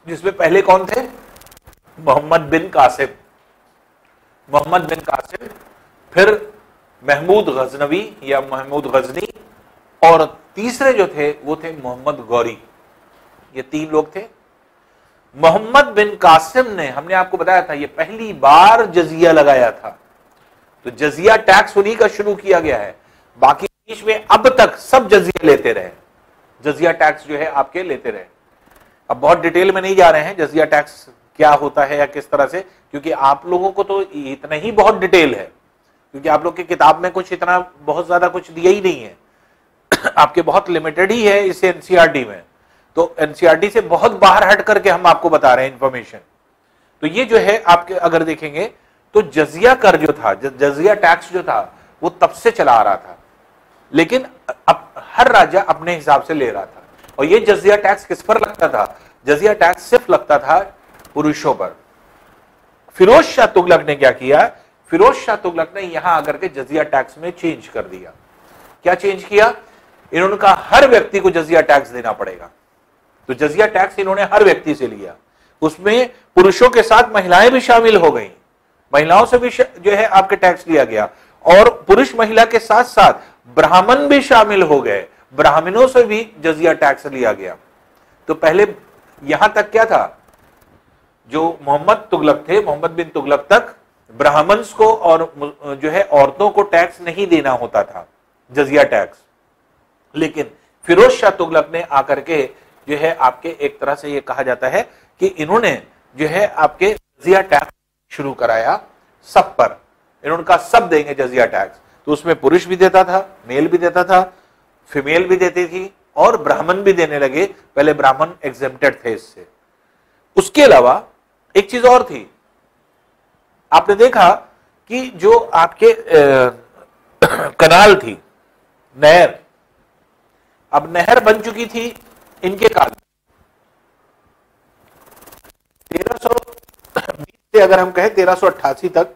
जिसमें पहले कौन थे? मोहम्मद बिन कासिम। मोहम्मद बिन कासिम, फिर महमूद गजनवी या महमूद गजनी, और तीसरे जो थे वो थे मोहम्मद गौरी। ये 3 लोग थे। मोहम्मद बिन कासिम ने, हमने आपको बताया था, ये पहली बार जजिया लगाया था। तो जजिया टैक्स उन्हीं का शुरू किया गया है। बाकी देश में अब तक सब जजिया लेते रहे, जजिया टैक्स जो है आपके लेते रहे। अब बहुत डिटेल में नहीं जा रहे हैं जजिया टैक्स क्या होता है या किस तरह से, क्योंकि आप लोगों को तो इतना ही बहुत डिटेल है, क्योंकि आप लोग की किताब में कुछ इतना बहुत ज्यादा कुछ दिया ही नहीं है। आपके बहुत लिमिटेड ही है इस एनसीईआरटी में। तो एनसीईआरटी से बहुत बाहर हट करके हम आपको बता रहे हैं इंफॉर्मेशन। तो ये जो है आपके अगर देखेंगे तो जजिया कर जो था, जजिया टैक्स जो था, वो तब से चला आ रहा था, लेकिन अब हर राज्य अपने हिसाब से ले रहा था। और ये जजिया टैक्स किस पर लगता था? जजिया टैक्स सिर्फ लगता था पुरुषों पर। फिरोज शाह तुगलक ने क्या किया? फिरोज शाह तुगलक ने यहां आकर के जजिया टैक्स में चेंज कर दिया। क्या चेंज किया? इन्होंने कहा हर व्यक्ति को जजिया टैक्स देना पड़ेगा। तो जजिया टैक्स इन्होंने हर व्यक्ति से लिया। उसमें पुरुषों के साथ महिलाएं भी शामिल हो गई, महिलाओं से भी जो है आपके टैक्स लिया गया, और पुरुष महिला के साथ साथ ब्राह्मण भी शामिल हो गए, ब्राह्मणों से भी जजिया टैक्स लिया गया। तो पहले यहां तक क्या था, जो मोहम्मद तुगलक थे, मोहम्मद बिन तुगलक तक ब्राह्मण्स को और जो है औरतों को टैक्स नहीं देना होता था, जजिया टैक्स। लेकिन फिरोज शाह तुगलक ने आकर के जो है आपके एक तरह से ये कहा जाता है कि इन्होंने जो है आपके जजिया टैक्स शुरू कराया सब पर। इन्होंने कहा सब देंगे जजिया टैक्स। तो उसमें पुरुष भी देता था, मेल भी देता था, फीमेल भी देती थी, और ब्राह्मण भी देने लगे। पहले ब्राह्मण एग्जेम्प्टेड थे इससे। उसके अलावा एक चीज और थी, आपने देखा कि जो आपके कनाल थी, नहर, अब नहर बन चुकी थी इनके काल में। 1320 से अगर हम कहें 1388 तक,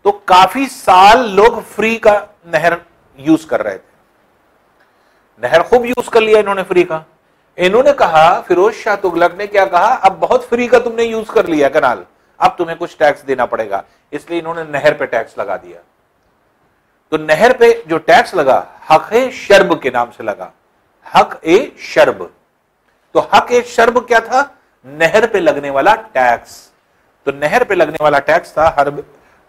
तो काफी साल लोग फ्री का नहर यूज कर रहे थे। नहर खूब यूज कर लिया इन्होंने फ्री का। इन्होंने कहा, फिरोज शाह तुगलक ने क्या कहा, अब बहुत फ्री का तुमने यूज कर लिया कनाल, अब तुम्हें कुछ टैक्स देना पड़ेगा। इसलिए इन्होंने नहर पे टैक्स लगा दिया। तो नहर पे जो टैक्स लगा, हक ए शर्ब के नाम से लगा, हक ए शर्ब। तो हक ए शर्ब क्या था? नहर पे लगने वाला टैक्स। तो नहर पे लगने वाला टैक्स था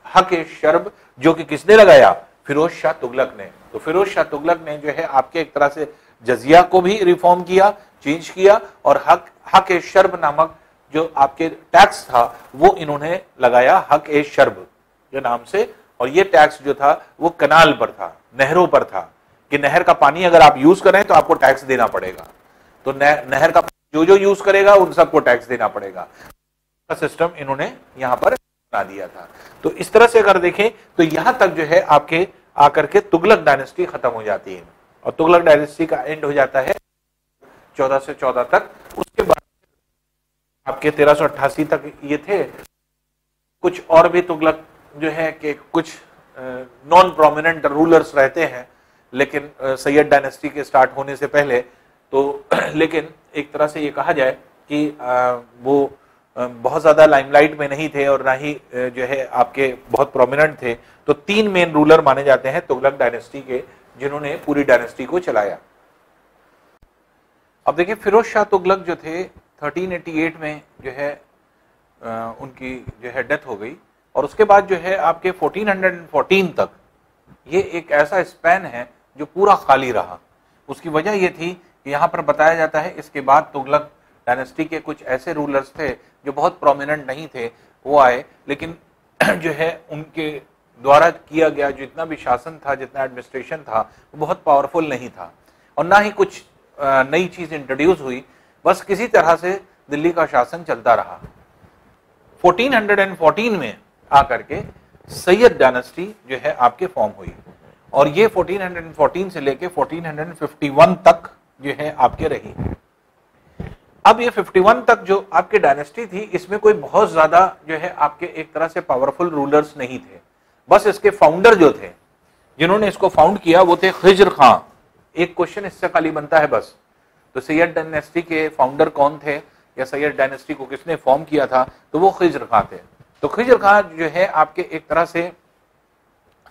हक ए शर्ब, जो कि किसने लगाया? फिरोज शाह तुगलक ने। तो फिरोज शाह तुगलक ने जो है आपके एक तरह से जजिया को भी रिफॉर्म किया, चेंज किया, और हक ए शर्ब नामक जो आपके टैक्स था वो इन्होंने लगाया, हक ए शर्ब के नाम से और ये टैक्स जो था वो कनाल पर था, नहरों पर था, कि नहर का पानी अगर आप यूज करें तो आपको टैक्स देना पड़ेगा। तो नहर का जो जो यूज करेगा उन सबको टैक्स देना पड़ेगा। सिस्टम इन्होंने यहां पर बना दिया था। तो इस तरह से अगर देखें तो यहां तक जो है आपके आकर के तुगलक डायनेस्टी खत्म हो जाती है और तुगलक डायनेस्टी का एंड हो जाता है 1414 तक। उसके बाद आपके 1388 तक ये थे। कुछ और भी तुगलक जो है कि कुछ नॉन प्रोमिनेंट रूलर्स रहते हैं, लेकिन सैयद डायनेस्टी के स्टार्ट होने से पहले तो लेकिन एक तरह से ये कहा जाए कि वो बहुत ज्यादा लाइमलाइट में नहीं थे और ना ही जो है आपके बहुत प्रोमिनेंट थे। तो 3 मेन रूलर माने जाते हैं तुगलक डायनेस्टी के, जिन्होंने पूरी डायनेस्टी को चलाया। अब देखिए फिरोज शाह तुगलक जो थे 1388 में जो है उनकी जो है डेथ हो गई और उसके बाद जो है आपके 1414 तक ये एक ऐसा स्पैन है जो पूरा खाली रहा। उसकी वजह ये थी कि यहाँ पर बताया जाता है इसके बाद तुगलक डायनेस्टी के कुछ ऐसे रूलर्स थे जो बहुत प्रोमिनेंट नहीं थे, वो आए, लेकिन जो है उनके द्वारा किया गया जितना भी शासन था, जितना एडमिनिस्ट्रेशन था, वो बहुत पावरफुल नहीं था और ना ही कुछ नई चीज इंट्रोड्यूस हुई। बस किसी तरह से दिल्ली का शासन चलता रहा। 1414 में आकर के सैयद डायनेस्टी जो है आपके फॉर्म हुई और ये 1414 से लेके 1451 तक जो है आपके रही। अब ये 51 तक जो आपके डायनेस्टी थी, इसमें कोई बहुत ज्यादा जो है आपके एक तरह से पावरफुल रूलर्स नहीं थे। बस इसके फाउंडर जो थे, जिन्होंने इसको फाउंड किया, वो थे खिज्र खां। एक क्वेश्चन इससे खाली बनता है बस, तो सैयद डायनेस्टी के फाउंडर कौन थे या सैयद डायनेस्टी को किसने फॉर्म किया था? तो वो खिज्र खां थे। तो खिज्र खां जो है आपके एक तरह से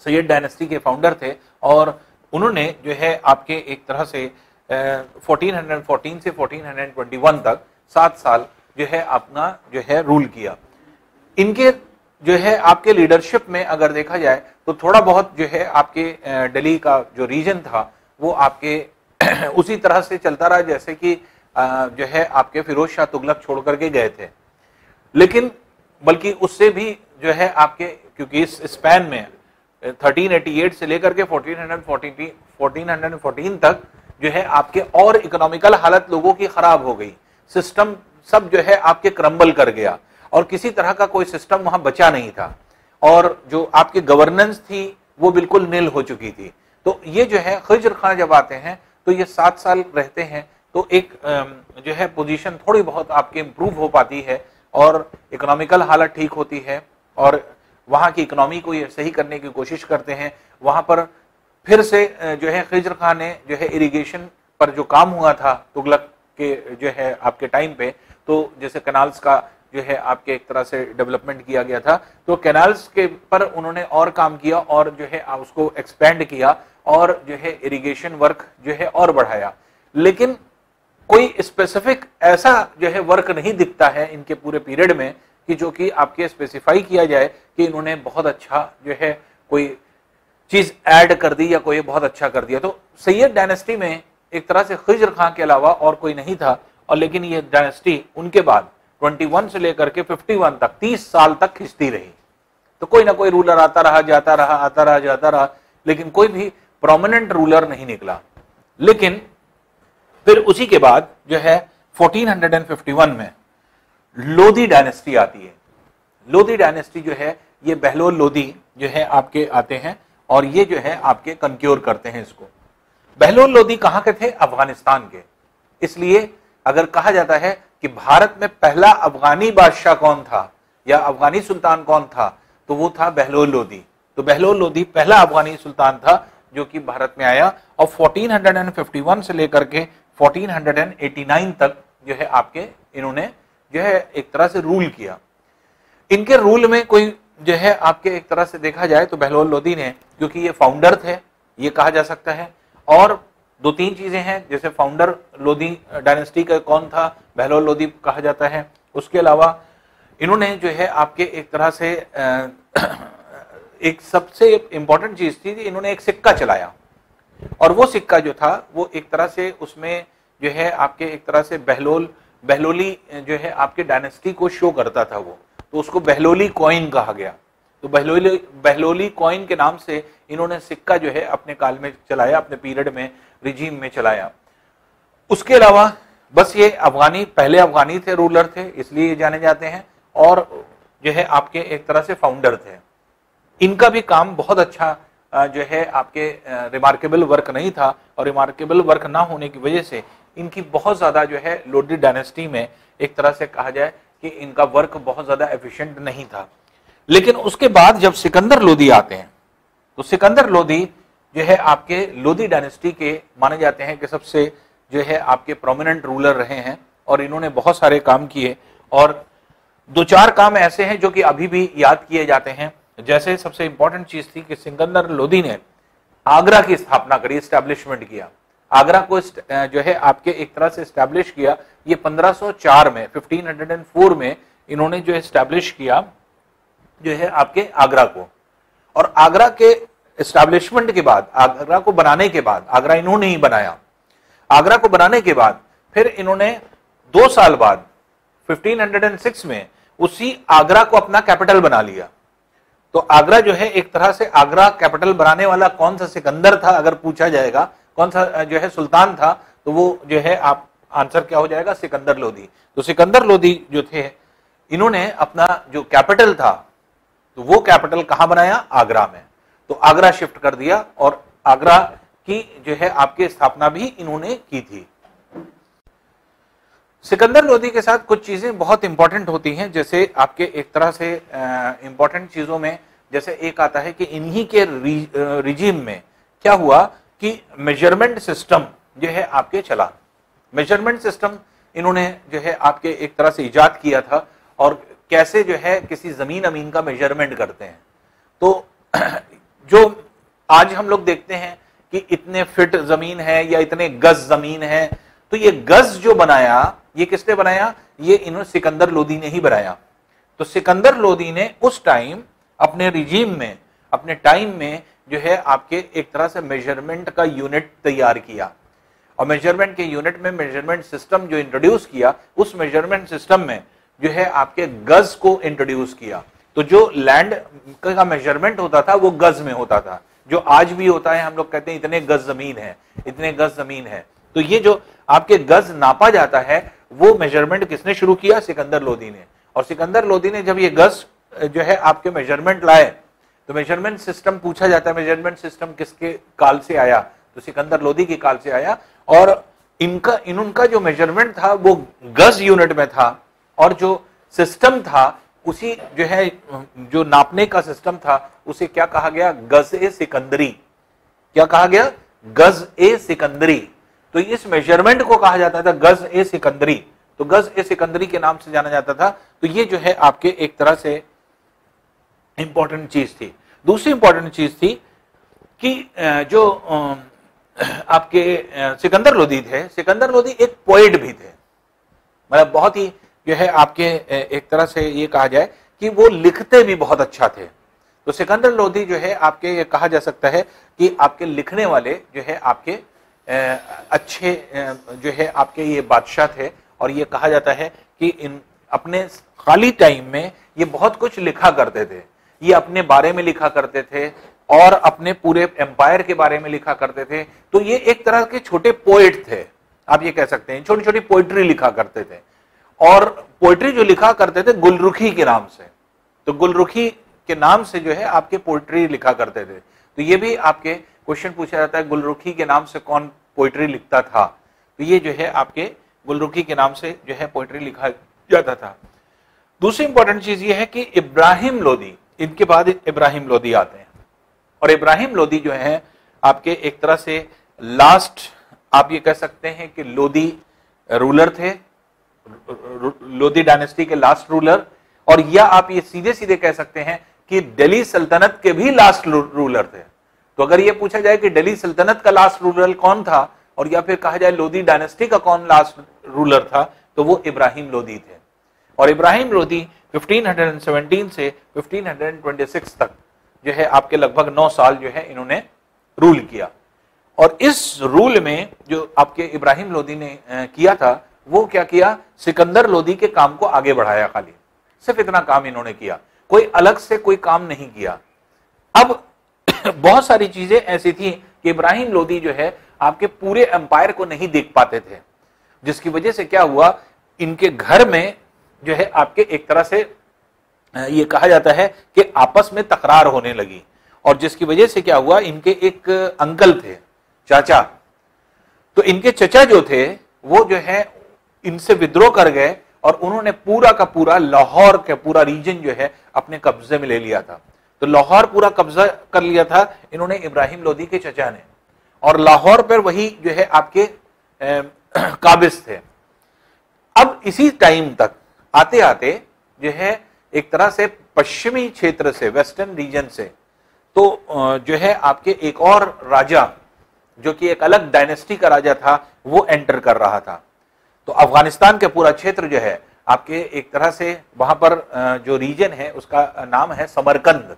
सैयद डायनेस्टी के फाउंडर थे और उन्होंने जो है आपके एक तरह से 1414 से 1421 तक 7 साल जो है अपना जो है रूल किया। इनके जो है आपके लीडरशिप में अगर देखा जाए तो थोड़ा बहुत जो है आपके दिल्ली का जो रीजन था वो आपके उसी तरह से चलता रहा जैसे कि जो है आपके फिरोज शाह तुगलक छोड़ करके गए थे, लेकिन बल्कि उससे भी जो है आपके, क्योंकि इस स्पैन में 1388 से लेकर के 1414 तक जो है आपके और इकोनॉमिकल हालत लोगों की खराब हो गई, सिस्टम सब जो है आपके क्रम्बल कर गया और किसी तरह का कोई सिस्टम वहां बचा नहीं था और जो आपकी गवर्नेंस थी वो बिल्कुल नील हो चुकी थी। तो ये जो है खिज्र खां जब आते हैं तो ये 7 साल रहते हैं, तो एक जो है पोजीशन थोड़ी बहुत आपके इंप्रूव हो पाती है और इकोनॉमिकल हालत ठीक होती है और वहां की इकोनॉमी को ये सही करने की कोशिश करते हैं। वहां पर फिर से जो है खिज्र खां ने जो है इरिगेशन पर जो काम हुआ था तुगलक के जो है आपके टाइम पे, तो जैसे कैनाल्स का जो है आपके एक तरह से डेवलपमेंट किया गया था, तो कैनाल्स के पर उन्होंने और काम किया और जो है उसको एक्सपेंड किया और जो है इरिगेशन वर्क जो है और बढ़ाया। लेकिन कोई स्पेसिफिक ऐसा जो है वर्क नहीं दिखता है इनके पूरे पीरियड में कि जो कि आपके स्पेसिफाई किया जाए कि इन्होंने बहुत अच्छा जो है कोई चीज ऐड कर दी या कोई बहुत अच्छा कर दिया। तो सैयद डायनेस्टी में एक तरह से खिज्र खां के अलावा और कोई नहीं था और लेकिन ये डायनेस्टी उनके बाद 21 से लेकर के 51 तक 30 साल तक खिंचती रही। तो कोई ना कोई रूलर आता रहा, जाता रहा, आता रहा, जाता रहा, लेकिन कोई भी प्रोमिनेंट रूलर नहीं निकला। लेकिन फिर उसी के बाद जो है 1451 में लोधी डायनेस्टी आती है। लोधी डायनेस्टी जो है ये बहलोल लोधी जो है आपके आते हैं और ये जो है आपके कंक्योर करते हैं इसको। बहलोल लोधी कहां के थे? अफगानिस्तान के। इसलिए अगर कहा जाता है कि भारत में पहला अफगानी बादशाह कौन था या अफगानी सुल्तान कौन था, तो वो था बहलोल लोधी। तो बहलोल लोधी पहला अफगानी सुल्तान था जो कि भारत में आया और 1451 से लेकर के 1489 तक जो है आपके इन्होंने जो है एक तरह से रूल किया। इनके रूल में कोई जो है आपके एक तरह से देखा जाए तो बहलोल लोधी ने, क्योंकि ये फाउंडर थे ये कहा जा सकता है, और 2-3 चीजें हैं, जैसे फाउंडर लोधी डायनेस्टी का कौन था, बहलोल लोधी कहा जाता है। उसके अलावा इन्होंने जो है आपके एक तरह से एक सबसे इंपॉर्टेंट चीज थी, इन्होंने एक सिक्का चलाया और वो सिक्का जो था वो एक तरह से उसमें जो है आपके एक तरह से बहलोली जो है आपके डायनेस्टी को शो करता था वो, तो उसको बहलोली कॉइन कहा गया। तो तो बहलोली कॉइन के नाम से इन्होंने सिक्का जो है अपने काल में चलाया, अपने पीरियड में, रिजीम में चलाया। उसके अलावा बस ये अफगानी, पहले अफगानी थे, रूलर थे, इसलिए जाने जाते हैं, और जो है आपके एक तरह से फाउंडर थे। इनका भी काम बहुत अच्छा जो है आपके रिमार्केबल वर्क नहीं था, और रिमार्केबल वर्क ना होने की वजह से इनकी बहुत ज्यादा जो है लोधी डायनेस्टी में एक तरह से कहा जाए कि इनका वर्क बहुत ज्यादा एफिशिएंट नहीं था। लेकिन उसके बाद जब सिकंदर लोधी आते हैं, तो सिकंदर लोधी जो है आपके लोधी डायनेस्टी के माने जाते हैं कि सबसे जो है आपके प्रोमिनेंट रूलर रहे हैं, और इन्होंने बहुत सारे काम किए। और दो चार काम ऐसे हैं जो कि अभी भी याद किए जाते हैं। जैसे सबसे इंपॉर्टेंट चीज थी कि सिकंदर लोधी ने आगरा की स्थापना करी, स्टैब्लिशमेंट किया। आगरा को जो है आपके एक तरह से स्टैब्लिश किया, ये 1504 में, 1504 में इन्होंने जो स्टैब्लिश किया जो है आपके आगरा को। और आगरा के एस्टैब्लिशमेंट के बाद, आगरा को बनाने के बाद, आगरा इन्होंने ही बनाया, आगरा को बनाने के बाद फिर इन्होंने 2 साल बाद 1506 में उसी आगरा को अपना कैपिटल बना लिया। तो आगरा जो है एक तरह से, आगरा कैपिटल बनाने वाला कौन सा सिकंदर था अगर पूछा जाएगा, कौन सा जो है सुल्तान था, तो वो जो है आप आंसर क्या हो जाएगा, सिकंदर लोधी। तो सिकंदर लोधी जो थे, इन्होंने अपना जो कैपिटल था, तो वो कैपिटल कहां बनाया, आगरा में। तो आगरा शिफ्ट कर दिया, और आगरा की जो है आपकी स्थापना भी इन्होंने की थी। सिकंदर लोधी के साथ कुछ चीजें बहुत इंपॉर्टेंट होती हैं, जैसे आपके एक तरह से इंपॉर्टेंट चीजों में जैसे एक आता है कि इन्हीं के रिजीम में क्या हुआ कि मेजरमेंट सिस्टम जो है आपके चला। मेजरमेंट सिस्टम इन्होंने जो है आपके एक तरह से इजाद किया था, और कैसे जो है किसी जमीन अमीन का मेजरमेंट करते हैं। तो जो आज हम लोग देखते हैं कि इतने फिट जमीन है या इतने गज जमीन है, तो ये गज जो बनाया, ये किसने बनाया, ये इन्होंने सिकंदर लोधी ने ही बनाया। तो सिकंदर लोधी ने उस टाइम अपने रिजीम में, अपने टाइम में जो है आपके एक तरह से मेजरमेंट का यूनिट तैयार किया, और मेजरमेंट के यूनिट में मेजरमेंट सिस्टम जो इंट्रोड्यूस किया, उस मेजरमेंट सिस्टम में जो है आपके गज को इंट्रोड्यूस किया। तो जो लैंड का मेजरमेंट होता था वो गज में होता था, जो आज भी होता है, हम लोग कहते हैं इतने गज जमीन है, इतने गज जमीन है। तो ये जो आपके गज नापा जाता है, वो मेजरमेंट किसने शुरू किया, सिकंदर लोधी ने। और सिकंदर लोधी ने जब ये गज जो है आपके मेजरमेंट लाए, तो मेजरमेंट सिस्टम पूछा जाता है, मेजरमेंट सिस्टम किसके काल से आया, तो सिकंदर लोधी के काल से आया। और इनका जो मेजरमेंट था वो गज यूनिट में था, और जो सिस्टम था उसी जो है, जो नापने का सिस्टम था, उसे क्या कहा गया, गज ए सिकंदरी। क्या कहा गया, गज ए सिकंदरी। तो इस मेजरमेंट को कहा जाता था गज ए सिकंदरी। तो गज ए सिकंदरी के नाम से जाना जाता था। तो ये जो है आपके एक तरह से इंपॉर्टेंट चीज थी। दूसरी इंपॉर्टेंट चीज थी कि जो आपके सिकंदर लोधी थे, सिकंदर लोधी एक पोएट भी थे, मतलब बहुत ही जो है आपके एक तरह से ये कहा जाए कि वो लिखते भी बहुत अच्छा थे। तो सिकंदर लोधी जो है आपके ये कहा जा सकता है कि आपके लिखने वाले जो है आपके अच्छे जो है आपके ये बादशाह थे। और ये कहा जाता है कि इन अपने खाली टाइम में ये बहुत कुछ लिखा करते थे। ये अपने बारे में लिखा करते थे और अपने पूरे एम्पायर के बारे में लिखा करते थे। तो ये एक तरह के छोटे पोएट थे, आप ये कह सकते हैं, छोटी छोटी पोइट्री लिखा करते थे। और पोइट्री जो लिखा करते थे गुलरुखी के नाम से, तो गुलरुखी के नाम से जो है आपके पोइट्री लिखा करते थे। तो ये भी आपके क्वेश्चन पूछा जाता है, गुलरुखी के नाम से कौन पोइट्री लिखता था। तो ये जो है आपके गुलरुखी के नाम से जो है पोइट्री लिखा जाता था। दूसरी इंपॉर्टेंट चीज ये है कि इब्राहिम लोधी, इनके बाद इब्राहिम लोधी आते हैं। और इब्राहिम लोधी जो है आपके एक तरह से लास्ट, आप ये कह सकते हैं कि लोधी रूलर थे, लोधी डायनेस्टी के लास्ट रूलर। और या आप ये सीधे सीधे कह सकते हैं कि दिल्ली सल्तनत के भी लास्ट रूलर थे। तो अगर ये पूछा जाए कि दिल्ली सल्तनत का लास्ट रूलर कौन था, और या फिर कहा जाए लोधी डायनेस्टी का कौन लास्ट रूलर था, तो वो इब्राहिम लोधी थे। और इब्राहिम लोधी 1517 से 1526 तक जो है आपके लगभग 9 साल जो है इन्होंने रूल किया। और इस रूल में जो आपके इब्राहिम लोधी ने किया था, वो क्या किया, सिकंदर लोधी के काम को आगे बढ़ाया। खाली सिर्फ इतना काम इन्होंने किया। कोई अलग से कोई काम नहीं किया। अब बहुत सारी चीजें ऐसी थी कि इब्राहिम लोदी जो है आपके पूरे एम्पायर को नहीं देख पाते थे, जिसकी वजह से क्या हुआ, इनके घर में जो है आपके एक तरह से ये कहा जाता है कि आपस में तकरार होने लगी, और जिसकी वजह से क्या हुआ, इनके एक अंकल थे, चाचा, तो इनके चचा जो थे वो जो है इनसे विद्रोह कर गए और उन्होंने पूरा का पूरा लाहौर का पूरा रीजन जो है अपने कब्जे में ले लिया था। तो लाहौर पूरा कब्जा कर लिया था इन्होंने, इब्राहिम लोदी के चचा ने, और लाहौर पर वही जो है आपके काबिज थे। अब इसी टाइम तक आते आते जो है एक तरह से पश्चिमी क्षेत्र से, वेस्टर्न रीजन से, तो जो है आपके एक और राजा जो कि एक अलग डायनेस्टी का राजा था वो एंटर कर रहा था। तो अफगानिस्तान के पूरा क्षेत्र जो है आपके एक तरह से वहां पर जो रीजन है उसका नाम है समरकंद।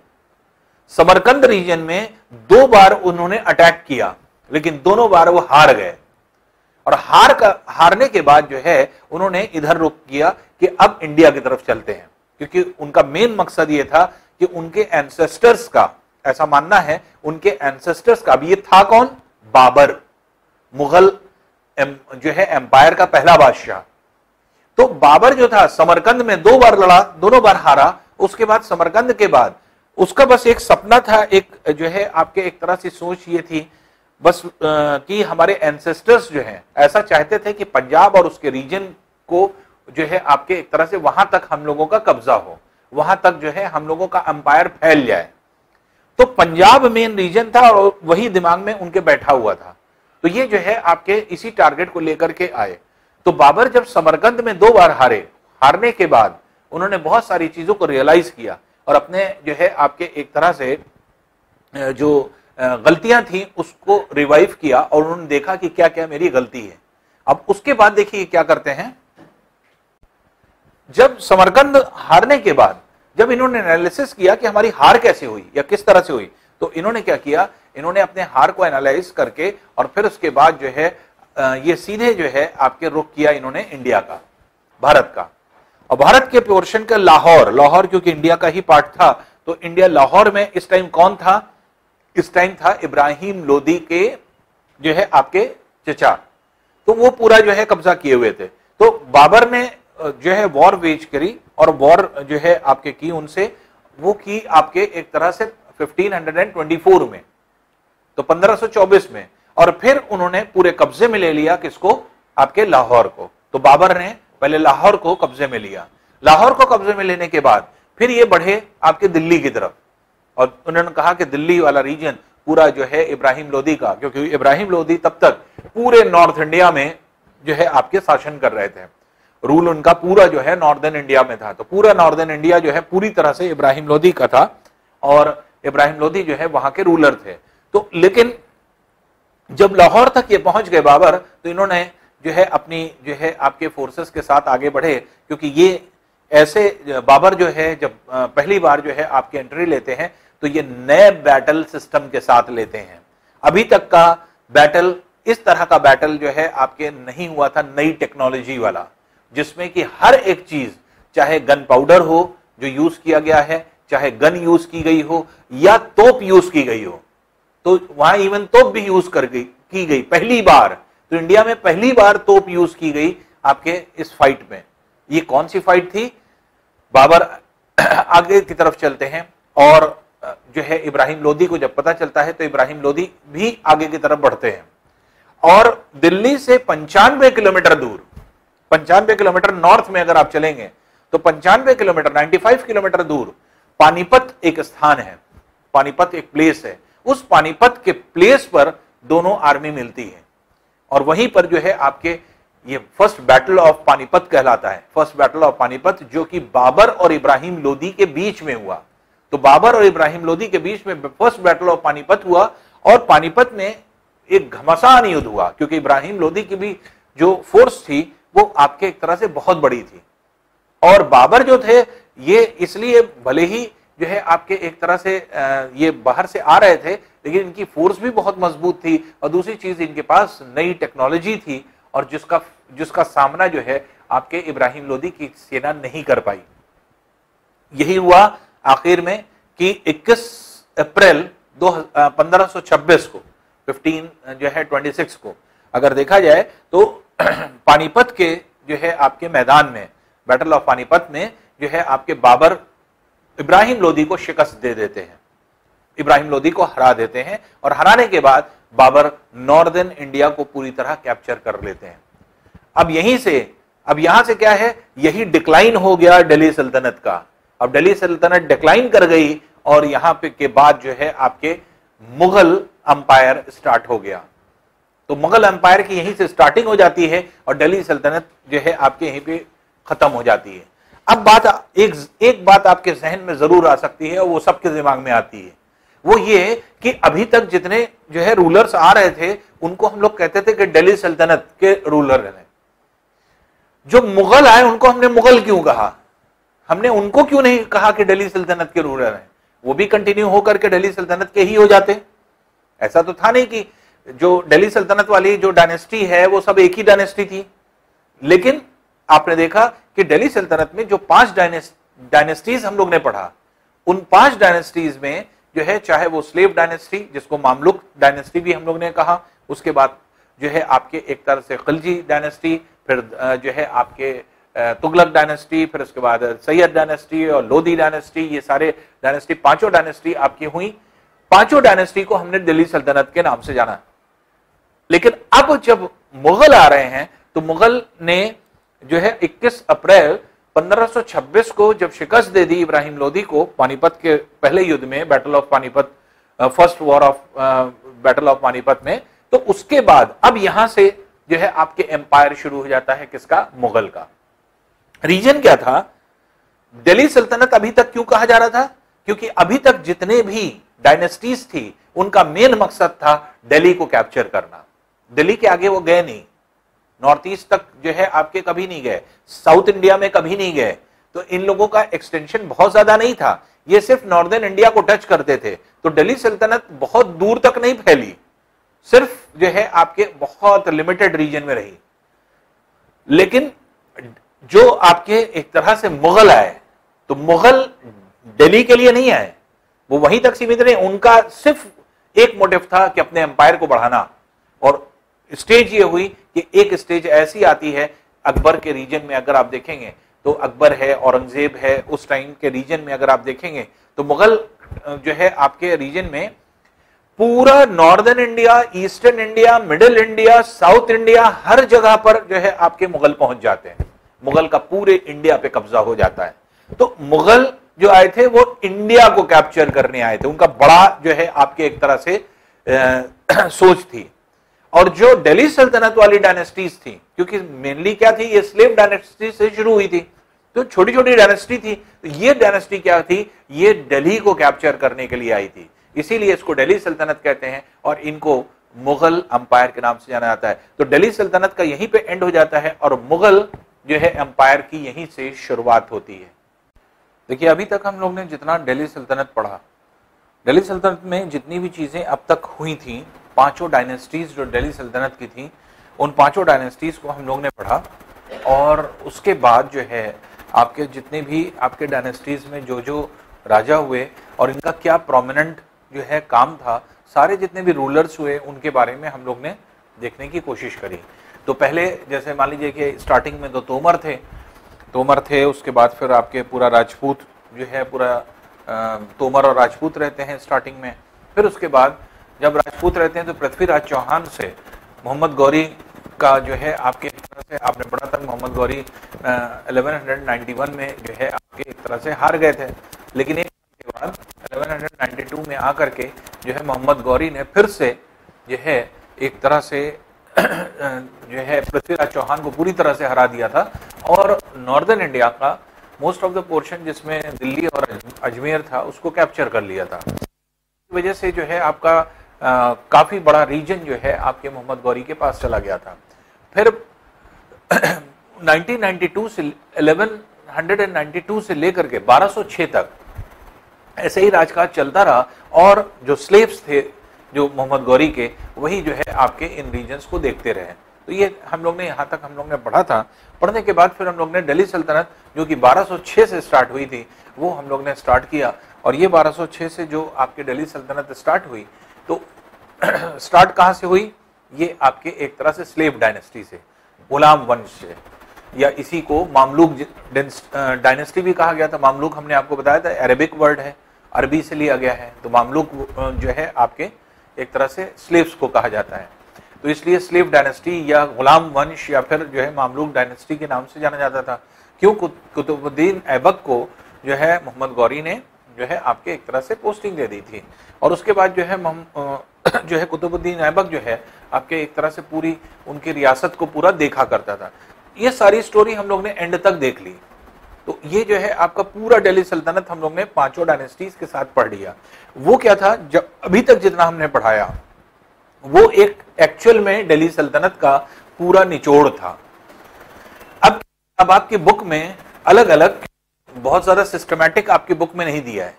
समरकंद रीजन में 2 बार उन्होंने अटैक किया, लेकिन दोनों बार वो हार गए, और हारने के बाद जो है उन्होंने इधर रुख किया कि अब इंडिया की तरफ चलते हैं, क्योंकि उनका मेन मकसद ये था कि उनके एंसेस्टर्स का, ऐसा मानना है उनके एंसेस्टर्स का, अब ये था कौन, बाबर, मुगल जो है एम्पायर का पहला बादशाह। तो बाबर जो था समरकंद में 2 बार लड़ा, दोनों बार हारा। उसके बाद समरकंद के बाद उसका बस एक सपना था, एक जो है आपके एक तरह से सोच ये थी बस कि हमारे एंसेस्टर्स जो हैं ऐसा चाहते थे कि पंजाब और उसके रीजन को जो है आपके एक तरह से वहां तक हम लोगों का कब्जा हो, वहां तक जो है हम लोगों का एम्पायर फैल जाए। तो पंजाब मेन रीजन था और वही दिमाग में उनके बैठा हुआ था। तो ये जो है आपके इसी टारगेट को लेकर के आए। तो बाबर जब समरकंद में 2 बार हारने के बाद उन्होंने बहुत सारी चीजों को रियलाइज किया और अपने जो है आपके एक तरह से जो गलतियां थी उसको रिवाइव किया, और उन्होंने देखा कि क्या क्या मेरी गलती है। अब उसके बाद देखिए क्या करते हैं, जब समरकंद हारने के बाद जब इन्होंने एनालिसिस किया कि हमारी हार कैसे हुई या किस तरह से हुई, तो इन्होंने क्या किया, इन्होंने अपने हार को एनालाइज करके और फिर उसके बाद जो है ये सीधे जो है आपके रुख किया इन्होंने इंडिया का, भारत का। और भारत के पोर्शन का लाहौर क्योंकि इंडिया का ही पार्ट था, तो इंडिया लाहौर में इस टाइम कौन था, इस टाइम था इब्राहिम लोदी के जो है आपके चचा, तो वो पूरा जो है कब्जा किए हुए थे। तो बाबर ने जो है वॉर वेज करी और वॉर जो है आपके की उनसे, वो की आपके एक तरह से 1524 में, तो 1524 में, और फिर उन्होंने पूरे कब्जे में ले लिया किसको, आपके लाहौर को। तो बाबर ने पहले लाहौर को कब्जे में लिया, लाहौर को कब्जे में लेने के बाद फिर ये बढ़े आपके दिल्ली की तरफ, और उन्होंने कहा कि दिल्ली वाला रीजन पूरा जो है इब्राहिम लोदी का, क्योंकि इब्राहिम लोदी तब तक पूरे नॉर्थ इंडिया में जो है आपके शासन कर रहे थे, रूल उनका पूरा जो है नॉर्दर्न इंडिया में था। तो पूरा नॉर्दर्न इंडिया जो है पूरी तरह से इब्राहिम लोदी का था और इब्राहिम लोदी जो है वहां के रूलर थे। तो लेकिन जब लाहौर तक ये पहुंच गए बाबर, तो इन्होंने जो है अपनी जो है आपके फोर्सेस के साथ आगे बढ़े, क्योंकि ये ऐसे बाबर जो है जब पहली बार जो है आपके एंट्री लेते हैं तो ये नए बैटल सिस्टम के साथ लेते हैं। अभी तक का बैटल इस तरह का बैटल जो है आपके नहीं हुआ था, नई टेक्नोलॉजी वाला, जिसमें कि हर एक चीज, चाहे गन पाउडर हो जो यूज किया गया है, चाहे गन यूज की गई हो या तोप यूज की गई हो, तो वहां इवन तोप भी यूज की गई पहली बार। तो इंडिया में पहली बार तोप यूज की गई आपके इस फाइट में। ये कौन सी फाइट थी, बाबर आगे की तरफ चलते हैं और जो है इब्राहिम लोदी को जब पता चलता है तो इब्राहिम लोदी भी आगे की तरफ बढ़ते हैं, और दिल्ली से 95 किलोमीटर दूर, 95 किलोमीटर नॉर्थ में अगर आप चलेंगे तो 95 किलोमीटर 95 किलोमीटर दूर पानीपत एक स्थान है, पानीपत एक प्लेस है। उस पानीपत के प्लेस पर दोनों आर्मी मिलती है, और वहीं पर जो है आपके ये फर्स्ट बैटल ऑफ पानीपत कहलाता है, फर्स्ट बैटल ऑफ पानीपत, जो कि बाबर और इब्राहिम लोदी के बीच में हुआ। तो बाबर और इब्राहिम लोदी के बीच में फर्स्ट बैटल ऑफ पानीपत हुआ, और पानीपत में एक घमासान युद्ध हुआ, क्योंकि इब्राहिम लोदी की भी जो फोर्स थी वो आपके एक तरह से बहुत बड़ी थी, और बाबर जो थे ये इसलिए भले ही जो है आपके एक तरह से ये बाहर से आ रहे थे, लेकिन इनकी फोर्स भी बहुत मजबूत थी, और दूसरी चीज इनके पास नई टेक्नोलॉजी थी, और जिसका सामना जो है आपके इब्राहिम लोदी की सेना नहीं कर पाई। यही हुआ आखिर में कि 21 अप्रैल 1526 को 26 को अगर देखा जाए तो पानीपत के जो है आपके मैदान में, बैटल ऑफ पानीपत में जो है आपके बाबर इब्राहिम लोदी को शिकस्त दे देते हैं, इब्राहिम लोदी को हरा देते हैं, और हराने के बाद बाबर नॉर्दर्न इंडिया को पूरी तरह कैप्चर कर लेते हैं। अब यहां से क्या है, यही डिक्लाइन हो गया दिल्ली सल्तनत का। अब दिल्ली सल्तनत डिक्लाइन कर गई और यहां पे के बाद जो है आपके मुगल अंपायर स्टार्ट हो गया। तो मुगल अंपायर की यहीं से स्टार्टिंग हो जाती है और दिल्ली सल्तनत जो है आपके यहीं पे खत्म हो जाती है। अब एक बात आपके जहन में जरूर आ सकती है और वो सबके दिमाग में आती है, वो ये कि अभी तक जितने जो है रूलर्स आ रहे थे उनको हम लोग कहते थे कि दिल्ली सल्तनत के रूलर हैं। जो मुगल आए उनको हमने मुगल क्यों कहा, हमने उनको क्यों नहीं कहा कि दिल्ली सल्तनत के रूलर हैं? वो भी कंटिन्यू होकर के दिल्ली सल्तनत के ही हो जाते। ऐसा तो था नहीं कि जो दिल्ली सल्तनत वाली जो डायनेस्टी है वो सब एक ही डायनेस्टी थी, लेकिन आपने देखा कि दिल्ली सल्तनत में जो 5 डायनेस्टीज हम लोग ने पढ़ा, उन 5 डायनेस्टीज में जो है, चाहे वो स्लेव डायनेस्टी जिसको मामलुक डायनेस्टी भी हम लोग ने कहा, उसके बाद जो है आपके एक तरह से खिलजी डायनेस्टी, फिर जो है आपके तुगलक डायनेस्टी, फिर उसके बाद सैयद डायनेस्टी और लोधी डायनेस्टी, ये सारे डायनेस्टी, 5 डायनेस्टी आपकी हुई। 5 डायनेस्टी को हमने दिल्ली सल्तनत के नाम से जाना। लेकिन अब जब मुगल आ रहे हैं तो मुगल ने जो है 21 अप्रैल 1526 को जब शिकस्त दे दी इब्राहिम लोदी को पानीपत के पहले युद्ध में, battle of Panipat, first war of battle of Panipat में, तो उसके बाद अब यहां से जो है आपके एम्पायर शुरू हो जाता है, किसका? मुगल का। रीजन क्या था? दिल्ली सल्तनत अभी तक क्यों कहा जा रहा था? क्योंकि अभी तक जितने भी डायनेस्टीज थी उनका मेन मकसद था दिल्ली को कैप्चर करना। दिल्ली के आगे वो गए नहीं, नॉर्थ ईस्ट तक जो है आपके कभी नहीं गए, साउथ इंडिया में कभी नहीं गए। तो इन लोगों का एक्सटेंशन बहुत ज्यादा नहीं था, ये सिर्फ नॉर्दर्न इंडिया को टच करते थे। तो दिल्ली सल्तनत बहुत दूर तक नहीं फैली, सिर्फ जो है आपके बहुत लिमिटेड रीजन में रही। लेकिन जो आपके एक तरह से मुगल आए, तो मुगल दिल्ली के लिए नहीं आए, वो वहीं तक सीमित नहीं। उनका सिर्फ एक मोटिव था कि अपने एम्पायर को बढ़ाना। और स्टेज ये हुई कि एक स्टेज ऐसी आती है अकबर के रीजन में, अगर आप देखेंगे तो अकबर है, औरंगजेब है, उस टाइम के रीजन में अगर आप देखेंगे तो मुगल जो है आपके रीजन में पूरा northern India, eastern India, middle India, south India, हर जगह पर जो है आपके मुगल पहुंच जाते हैं। मुगल का पूरे इंडिया पे कब्जा हो जाता है। तो मुगल जो आए थे वो इंडिया को कैप्चर करने आए थे, उनका बड़ा जो है आपके एक तरह से सोच थी। और जो दिल्ली सल्तनत वाली डायनेस्टीज थी, क्योंकि मेनली क्या थी, ये स्लेव डायनेस्टी से शुरू हुई थी, तो छोटी छोटी डायनेस्टी थी। तो ये डायनेस्टी क्या थी, ये दिल्ली को कैप्चर करने के लिए आई थी, इसीलिए इसको दिल्ली सल्तनत कहते हैं और इनको मुगल अंपायर के नाम से जाना जाता है। तो दिल्ली सल्तनत का यहीं पे एंड हो जाता है और मुगल जो है अंपायर की यहीं से शुरुआत होती है। देखिए, अभी तक हम लोग ने जितना दिल्ली सल्तनत पढ़ा, दिल्ली सल्तनत में जितनी भी चीजें अब तक हुई थी, 5 डायनेस्टीज जो दिल्ली सल्तनत की थी, उन 5 डायनेस्टीज को हम लोग ने पढ़ा। और उसके बाद जो है आपके जितने भी आपके डायनेस्टीज में जो जो राजा हुए और इनका क्या प्रोमिनेंट जो है काम था, सारे जितने भी रूलर्स हुए उनके बारे में हम लोग ने देखने की कोशिश करी। तो पहले जैसे मान लीजिए कि स्टार्टिंग में तो तोमर थे, उसके बाद फिर आपके पूरा राजपूत जो है, पूरा तोमर और राजपूत रहते हैं स्टार्टिंग में। फिर उसके बाद जब राजपूत रहते हैं तो पृथ्वीराज चौहान से मोहम्मद गौरी का जो है आपके एक तरह से आपने पढ़ा था, मोहम्मद गौरी 1191 में जो है आपके एक तरह से हार गए थे। लेकिन एक के बाद 1192 में आकर के जो है मोहम्मद गौरी ने फिर से जो है एक तरह से जो है पृथ्वीराज चौहान को पूरी तरह से हरा दिया था और नॉर्दर्न इंडिया का मोस्ट ऑफ द पोर्शन जिसमें दिल्ली और अजमेर था उसको कैप्चर कर लिया था। इस वजह से जो है आपका काफी बड़ा रीजन जो है आपके मोहम्मद गौरी के पास चला गया था। फिर 1992 से 1192 से लेकर के 1206 तक ऐसे ही राजकाज चलता रहा और जो स्लेव्स थे जो मोहम्मद गौरी के, वही जो है आपके इन रीजन्स को देखते रहे। तो ये हम लोग ने यहाँ तक हम लोग ने पढ़ा था। पढ़ने के बाद फिर हम लोग ने दिल्ली सल्तनत जो कि 1206 से स्टार्ट हुई थी वो हम लोग ने स्टार्ट किया। और ये 1206 से जो आपकी दिल्ली सल्तनत स्टार्ट हुई, तो स्टार्ट कहाँ से हुई? ये आपके एक तरह से स्लेव डायनेस्टी से, गुलाम वंश से, या इसी को मामलूक डायनेस्टी भी कहा गया था। मामलूक हमने आपको बताया था अरेबिक वर्ड है, अरबी से लिया गया है। तो मामलूक जो है आपके एक तरह से स्लेव्स को कहा जाता है, तो इसलिए स्लेव डायनेस्टी या गुलाम वंश या फिर जो है मामलूक डायनेस्टी के नाम से जाना जाता था। क्यों? कुतुबुद्दीन ऐबक को जो है मोहम्मद गौरी ने जो है आपके एक तरह से पोस्टिंग दे दी थी, और उसके बाद जो है कुतुबुद्दीन ऐबक जो है आपके एक तरह से पूरी उनकी रियासत को पूरा देखा करता था। ये सारी स्टोरी हम लोग ने एंड तक देख ली। तो ये जो है आपका पूरा दिल्ली सल्तनत हम लोग ने पांचों डायनेस्टीज के साथ पढ़ लिया। वो क्या था, जब अभी तक जितना हमने पढ़ाया वो एक एक्चुअल में दिल्ली सल्तनत का पूरा निचोड़ था। अब आपकी बुक में अलग अलग बहुत ज्यादा सिस्टमैटिक आपकी बुक में नहीं दिया है,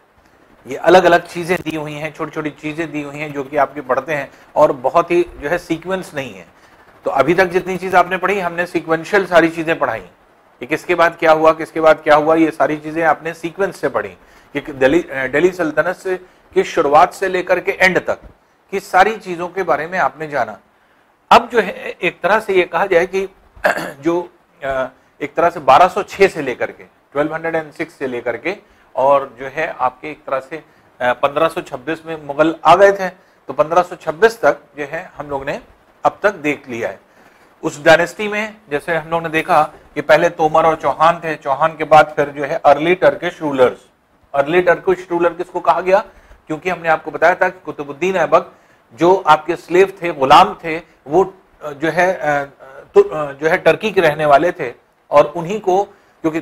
ये अलग अलग चीजें दी हुई हैं, छोटी छोटी चीजें दी हुई हैं जो कि आपके पढ़ते हैं, और बहुत ही जो है सीक्वेंस नहीं है। तो अभी तक जितनी चीज आपने पढ़ी हमने सीक्वेंशियल सारी चीजें पढ़ाई कि किसके बाद क्या हुआ, किसके बाद क्या हुआ, ये सारी चीजें आपने सीक्वेंस से पढ़ी कि दिल्ली सल्तनत से की शुरुआत से लेकर के एंड तक की सारी चीजों के बारे में आपने जाना। अब जो है एक तरह से ये कहा जाए कि जो एक तरह से 1206 से लेकर के 1206 से लेकर के और जो है आपके एक तरह से 1526 में मुगल आ गए थे, तो 1526 तक जो है हम लोग ने अब तक देख लिया है। उस डायनेस्टी में जैसे हम लोग ने देखा कि पहले तोमर और चौहान थे, चौहान के बाद फिर जो है early Turkish rulers. Early Turkish ruler किसको कहा गया? क्योंकि हमने आपको बताया था कि कुतुबुद्दीन ऐबक जो आपके स्लेव थे, गुलाम थे, वो जो है टर्की के रहने वाले थे, और उन्हीं को क्योंकि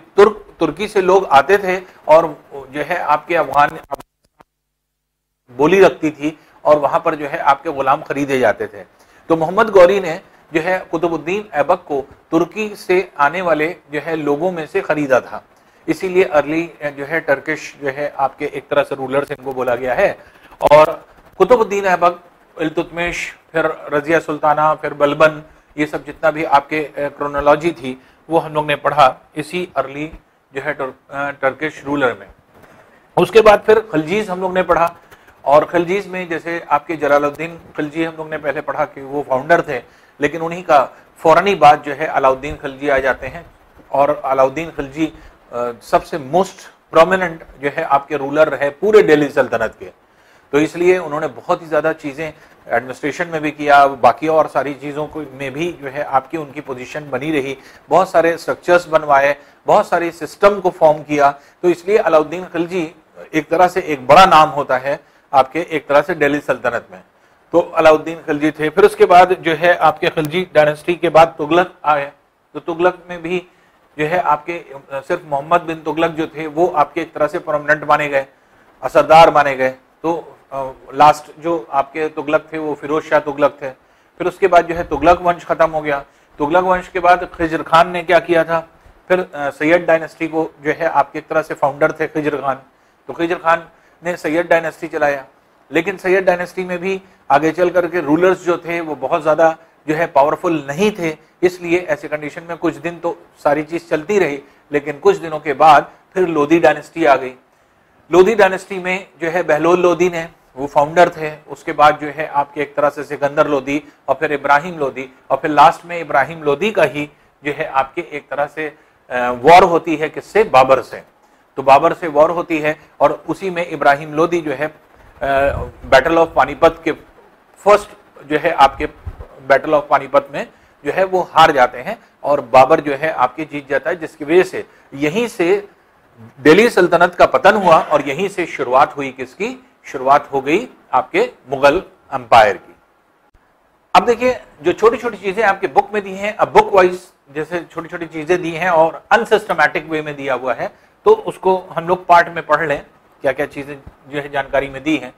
तुर्की से लोग आते थे और जो है आपके अफगान बोली रखती थी, और वहां पर जो है आपके गुलाम खरीदे जाते थे। तो मोहम्मद गौरी ने जो है कुतुबुद्दीन ऐबक को तुर्की से आने वाले जो है लोगों में से खरीदा था, इसीलिए अर्ली जो है टर्किश जो है आपके एक तरह से रूलर्स इनको बोला गया है। और कुतुबुद्दीन ऐबक, इल्तुतमिश, फिर रजिया सुल्ताना, फिर बलबन, ये सब जितना भी आपके क्रोनोलॉजी थी वो हम लोग ने पढ़ा इसी अर्ली जो है टर्किश रूलर में। उसके बाद फिर खलजीज हम लोग ने पढ़ा, और खलजीज में जैसे आपके जलालुद्दीन खलजी हम लोग ने पहले पढ़ा कि वो फाउंडर थे, लेकिन उन्हीं का फौरनी बाद जो है अलाउद्दीन खलजी आ जाते हैं, और अलाउद्दीन खलजी सबसे मोस्ट प्रोमिनेंट जो है आपके रूलर रहे पूरे दिल्ली सल्तनत के। तो इसलिए उन्होंने बहुत ही ज्यादा चीजें एडमिनिस्ट्रेशन में भी किया, बाकी और सारी चीजों को में भी जो है आपकी उनकी पोजीशन बनी रही, बहुत सारे स्ट्रक्चर्स बनवाए, बहुत सारे सिस्टम को फॉर्म किया। तो इसलिए अलाउद्दीन खलजी एक तरह से एक बड़ा नाम होता है आपके एक तरह से दिल्ली सल्तनत में। तो अलाउद्दीन खलजी थे। फिर उसके बाद जो है आपके खलजी डायनेस्टी के बाद तुगलक आए, तो तुगलक में भी जो है आपके सिर्फ मोहम्मद बिन तुगलक जो थे वो आपके एक तरह से परमानेंट माने गए, असरदार माने गए। तो लास्ट जो आपके तुगलक थे वो फिरोज शाह तुगलक थे। फिर उसके बाद जो है तुगलक वंश खत्म हो गया। तुगलक वंश के बाद खिज्र खान ने क्या किया था, फिर सैयद डायनेस्टी को जो है आपके एक तरह से फाउंडर थे खिज्र खान, तो खिज्र खान ने सैयद डायनेस्टी चलाया। लेकिन सैयद डायनेस्टी में भी आगे चल करके रूलर्स जो थे वो बहुत ज्यादा जो है पावरफुल नहीं थे, इसलिए ऐसे कंडीशन में कुछ दिन तो सारी चीज चलती रही, लेकिन कुछ दिनों के बाद फिर लोधी डायनेस्टी आ गई। लोधी डायनेस्टी में जो है बहलोल लोधी ने वो फाउंडर थे, उसके बाद जो है आपके एक तरह से सिकंदर लोधी, और फिर इब्राहिम लोधी, और फिर लास्ट में इब्राहिम लोधी का ही जो है आपके एक तरह से वॉर होती है किससे, बाबर से। तो बाबर से वॉर होती है, और उसी में इब्राहिम लोधी जो है बैटल ऑफ पानीपत के फर्स्ट जो है आपके बैटल ऑफ पानीपत में जो है वो हार जाते हैं, और बाबर जो है आपकी जीत जाता है, जिसकी वजह से यहीं से दिल्ली सल्तनत का पतन हुआ, और यहीं से शुरुआत हुई किसकी, शुरुआत हो गई आपके मुगल अंपायर की। अब देखिए जो छोटी छोटी चीजें आपके बुक में दी हैं, अब बुक वाइज जैसे छोटी छोटी चीजें दी हैं और अनसिस्टमैटिक वे में दिया हुआ है, तो उसको हम लोग पार्ट में पढ़ लें क्या क्या चीजें जो है जानकारी में दी है।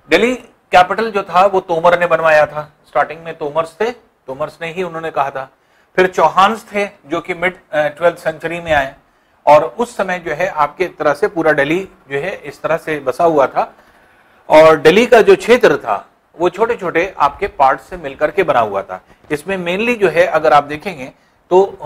दिल्ली कैपिटल जो था वो तोमर ने बनवाया था, स्टार्टिंग में तोमर्स थे, तोमर्स ने ही उन्होंने कहा था। फिर चौहान्स थे जो कि मिड 12th सेंचुरी में आए, और उस समय जो है आपके एक तरह से पूरा दिल्ली जो है इस तरह से बसा हुआ था, और दिल्ली का जो क्षेत्र था वो छोटे छोटे आपके पार्ट्स से मिलकर के बना हुआ था। इसमें मेनली जो है अगर आप देखेंगे तो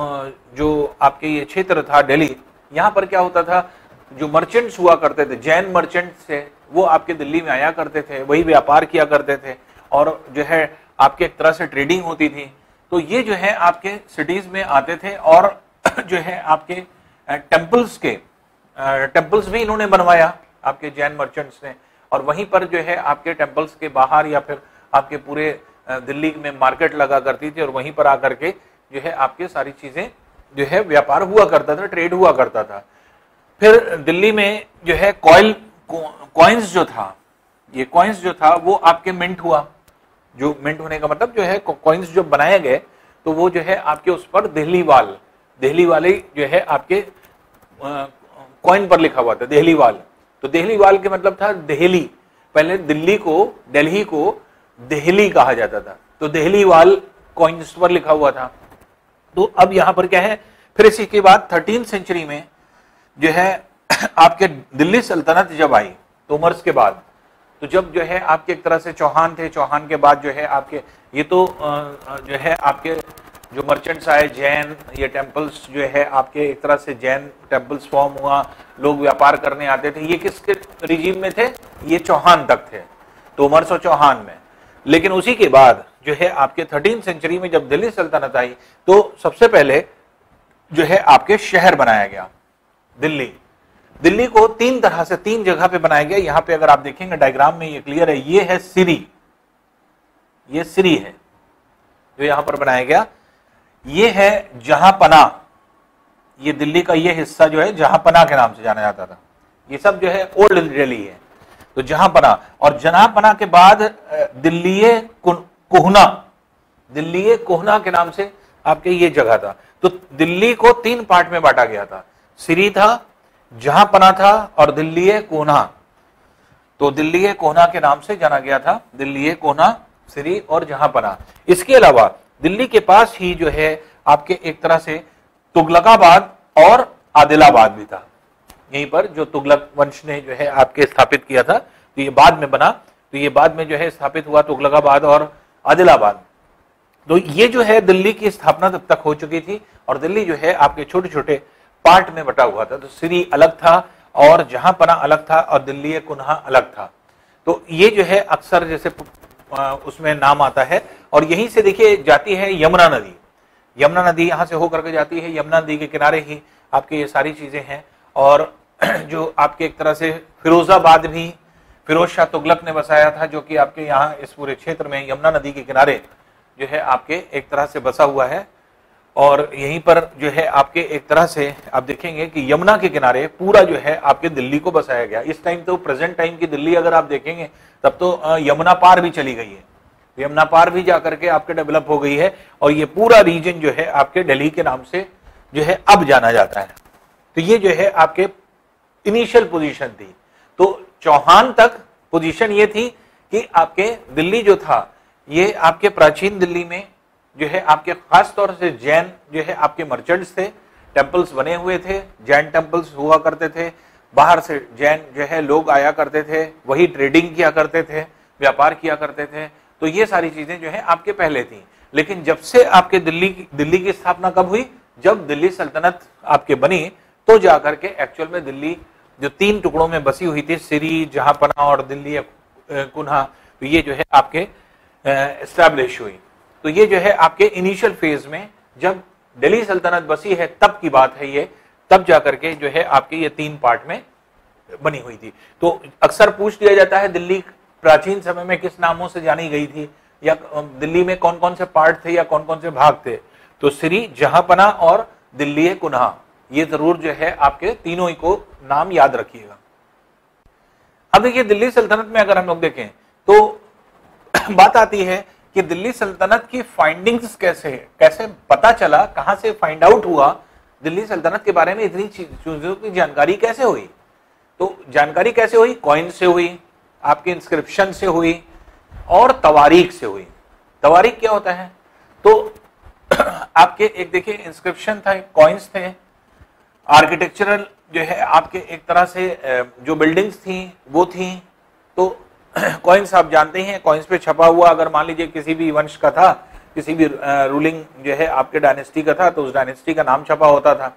जो आपके ये क्षेत्र था दिल्ली, यहाँ पर क्या होता था, जो मर्चेंट्स हुआ करते थे, जैन मर्चेंट्स थे, वो आपके दिल्ली में आया करते थे, वही व्यापार किया करते थे और जो है आपके एक तरह से ट्रेडिंग होती थी। तो ये जो है आपके सिटीज में आते थे और जो है आपके टेम्पल्स भी इन्होंने बनवाया आपके जैन मर्चेंट्स ने, और वहीं पर जो है आपके टेम्पल्स के बाहर या फिर आपके पूरे दिल्ली में मार्केट लगा करती थी और वहीं पर आकर के जो है आपके सारी चीजें जो है व्यापार हुआ करता था, ट्रेड हुआ करता था। फिर दिल्ली में जो है कॉइन्स जो था, ये कॉइन्स जो था वो आपके मिंट हुआ। जो मिंट होने का मतलब जो है कॉइन्स जो बनाए गए तो वो जो है आपके उस पर दिल्ली वाले जो है आपके कॉइन पर लिखा हुआ था दिल्ली वाल। तो दिल्ली वाल के मतलब था देहली, पहले दिल्ली को देहली कहा जाता था, तो दिल्ली वाल कॉइन्स पर लिखा हुआ था। तो अब यहां पर क्या है, फिर इसी के बाद 13वीं सेंचुरी में जो है आपके दिल्ली सल्तनत जब आई तोमर्स के बाद, तो जब जो है आपके एक तरह से चौहान थे, चौहान के बाद जो है आपके ये तो जो है आपके जो मर्चेंट्स आए जैन, ये टेम्पल्स जो है आपके एक तरह से जैन टेम्पल्स फॉर्म हुआ, लोग व्यापार करने आते थे। ये किसके रिजीम में थे, ये चौहान तक थे, तोमर्स और चौहान में। लेकिन उसी के बाद जो है आपके 13वीं सेंचुरी में जब दिल्ली सल्तनत आई तो सबसे पहले जो है आपके शहर बनाया गया दिल्ली को तीन तरह से, तीन जगह पे बनाया गया। यहां पे अगर आप देखेंगे डायग्राम में ये क्लियर है, ये है सिरी, ये सिरी है जो यहां पर बनाया गया। ये है जहांपना, ये दिल्ली का ये हिस्सा जो है जहांपना के नाम से जाना जाता था। ये सब जो है ओल्ड दिल्ली है, तो जहांपना, और जहांपना के बाद दिल्ली कोहना के नाम से आपके ये जगह था। तो दिल्ली को तीन पार्ट में बांटा गया था, सिरी था, जहांपना था और दिल्ली कोहना। तो दिल्ली कोहना के नाम से जाना गया था, दिल्ली कोहना, सिरी और जहांपना। इसके अलावा दिल्ली के पास ही जो है आपके एक तरह से तुगलकाबाद और आदिलाबाद भी था। यहीं पर जो तुगलक वंश ने जो है आपके स्थापित किया था, तो ये बाद में बना, तो ये बाद में जो है स्थापित हुआ तुगलकाबाद और आदिलाबाद। तो ये जो है दिल्ली की स्थापना तब तक हो चुकी थी और दिल्ली जो है आपके छोटे छोटे पार्ट में बटा हुआ था। तो सिरी अलग था और जहांपना अलग था और दिल्ली कोहना अलग था। तो ये जो है अक्सर जैसे उसमें नाम आता है। और यहीं से देखिए जाती है यमुना नदी यहां से होकर के जाती है, यमुना नदी के किनारे ही आपके ये सारी चीजें हैं। और जो आपके एक तरह से फिरोजाबाद भी फिरोज शाह तुगलक ने बसाया था, जो कि आपके यहाँ इस पूरे क्षेत्र में यमुना नदी के किनारे जो है आपके एक तरह से बसा हुआ है। और यहीं पर जो है आपके एक तरह से आप देखेंगे कि यमुना के किनारे पूरा जो है आपके दिल्ली को बसाया गया। इस टाइम तो प्रेजेंट टाइम की दिल्ली अगर आप देखेंगे तब तो यमुना पार भी चली गई है, यमुना पार भी जाकर के आपके डेवलप हो गई है और ये पूरा रीजन जो है आपके दिल्ली के नाम से जो है अब जाना जाता है। तो ये जो है आपके इनिशियल पोजीशन थी। तो चौहान तक पोजीशन ये थी कि आपके दिल्ली जो था ये आपके प्राचीन दिल्ली में जो है आपके खास तौर से जैन जो है आपके मर्चेंट्स थे, टेम्पल्स बने हुए थे, जैन टेम्पल्स हुआ करते थे, बाहर से जैन जो है लोग आया करते थे, वही ट्रेडिंग किया करते थे, व्यापार किया करते थे। तो ये सारी चीजें जो है आपके पहले थी। लेकिन जब से आपके दिल्ली की स्थापना कब हुई, जब दिल्ली सल्तनत आपके बनी, तो जाकर के एक्चुअल में दिल्ली जो तीन टुकड़ों में बसी हुई थी, सिरी, जहांपना और दिल्ली कोहना, तो ये जो है आपके एस्टैब्लिश हुई। तो ये जो है आपके इनिशियल फेज में जब दिल्ली सल्तनत बसी है तब की बात है ये, तब जाकर के जो है आपके ये तीन पार्ट में बनी हुई थी। तो अक्सर पूछ लिया जाता है दिल्ली प्राचीन समय में किस नामों से जानी गई थी, या दिल्ली में कौन कौन से पार्ट थे या कौन कौन से भाग थे। तो सिरी, जहांपना और दिल्ली कोहना, ये जरूर जो है आपके तीनों ही को नाम याद रखिएगा। अब देखिए दिल्ली सल्तनत में अगर हम लोग देखें तो बात आती है कि दिल्ली सल्तनत की फाइंडिंग्स कैसे पता चला, कहां से फाइंड आउट हुआ, दिल्ली सल्तनत के बारे में इतनी चीजों की जानकारी कैसे हुई। तो जानकारी कैसे हुई, कॉइन से हुई, आपके इंस्क्रिप्शन से हुई और तवारीख से हुई। तवारीख क्या होता है, तो आपके एक देखिए इंस्क्रिप्शन था, कॉइन्स थे, आर्किटेक्चरल जो है आपके एक तरह से जो बिल्डिंग्स थी वो थी। तो कॉइन्स आप जानते हैं, कॉइन्स पे छपा हुआ अगर मान लीजिए किसी भी वंश का था, किसी भी रूलिंग जो है आपके डायनेस्टी का था, तो उस डायनेस्टी का नाम छपा होता था,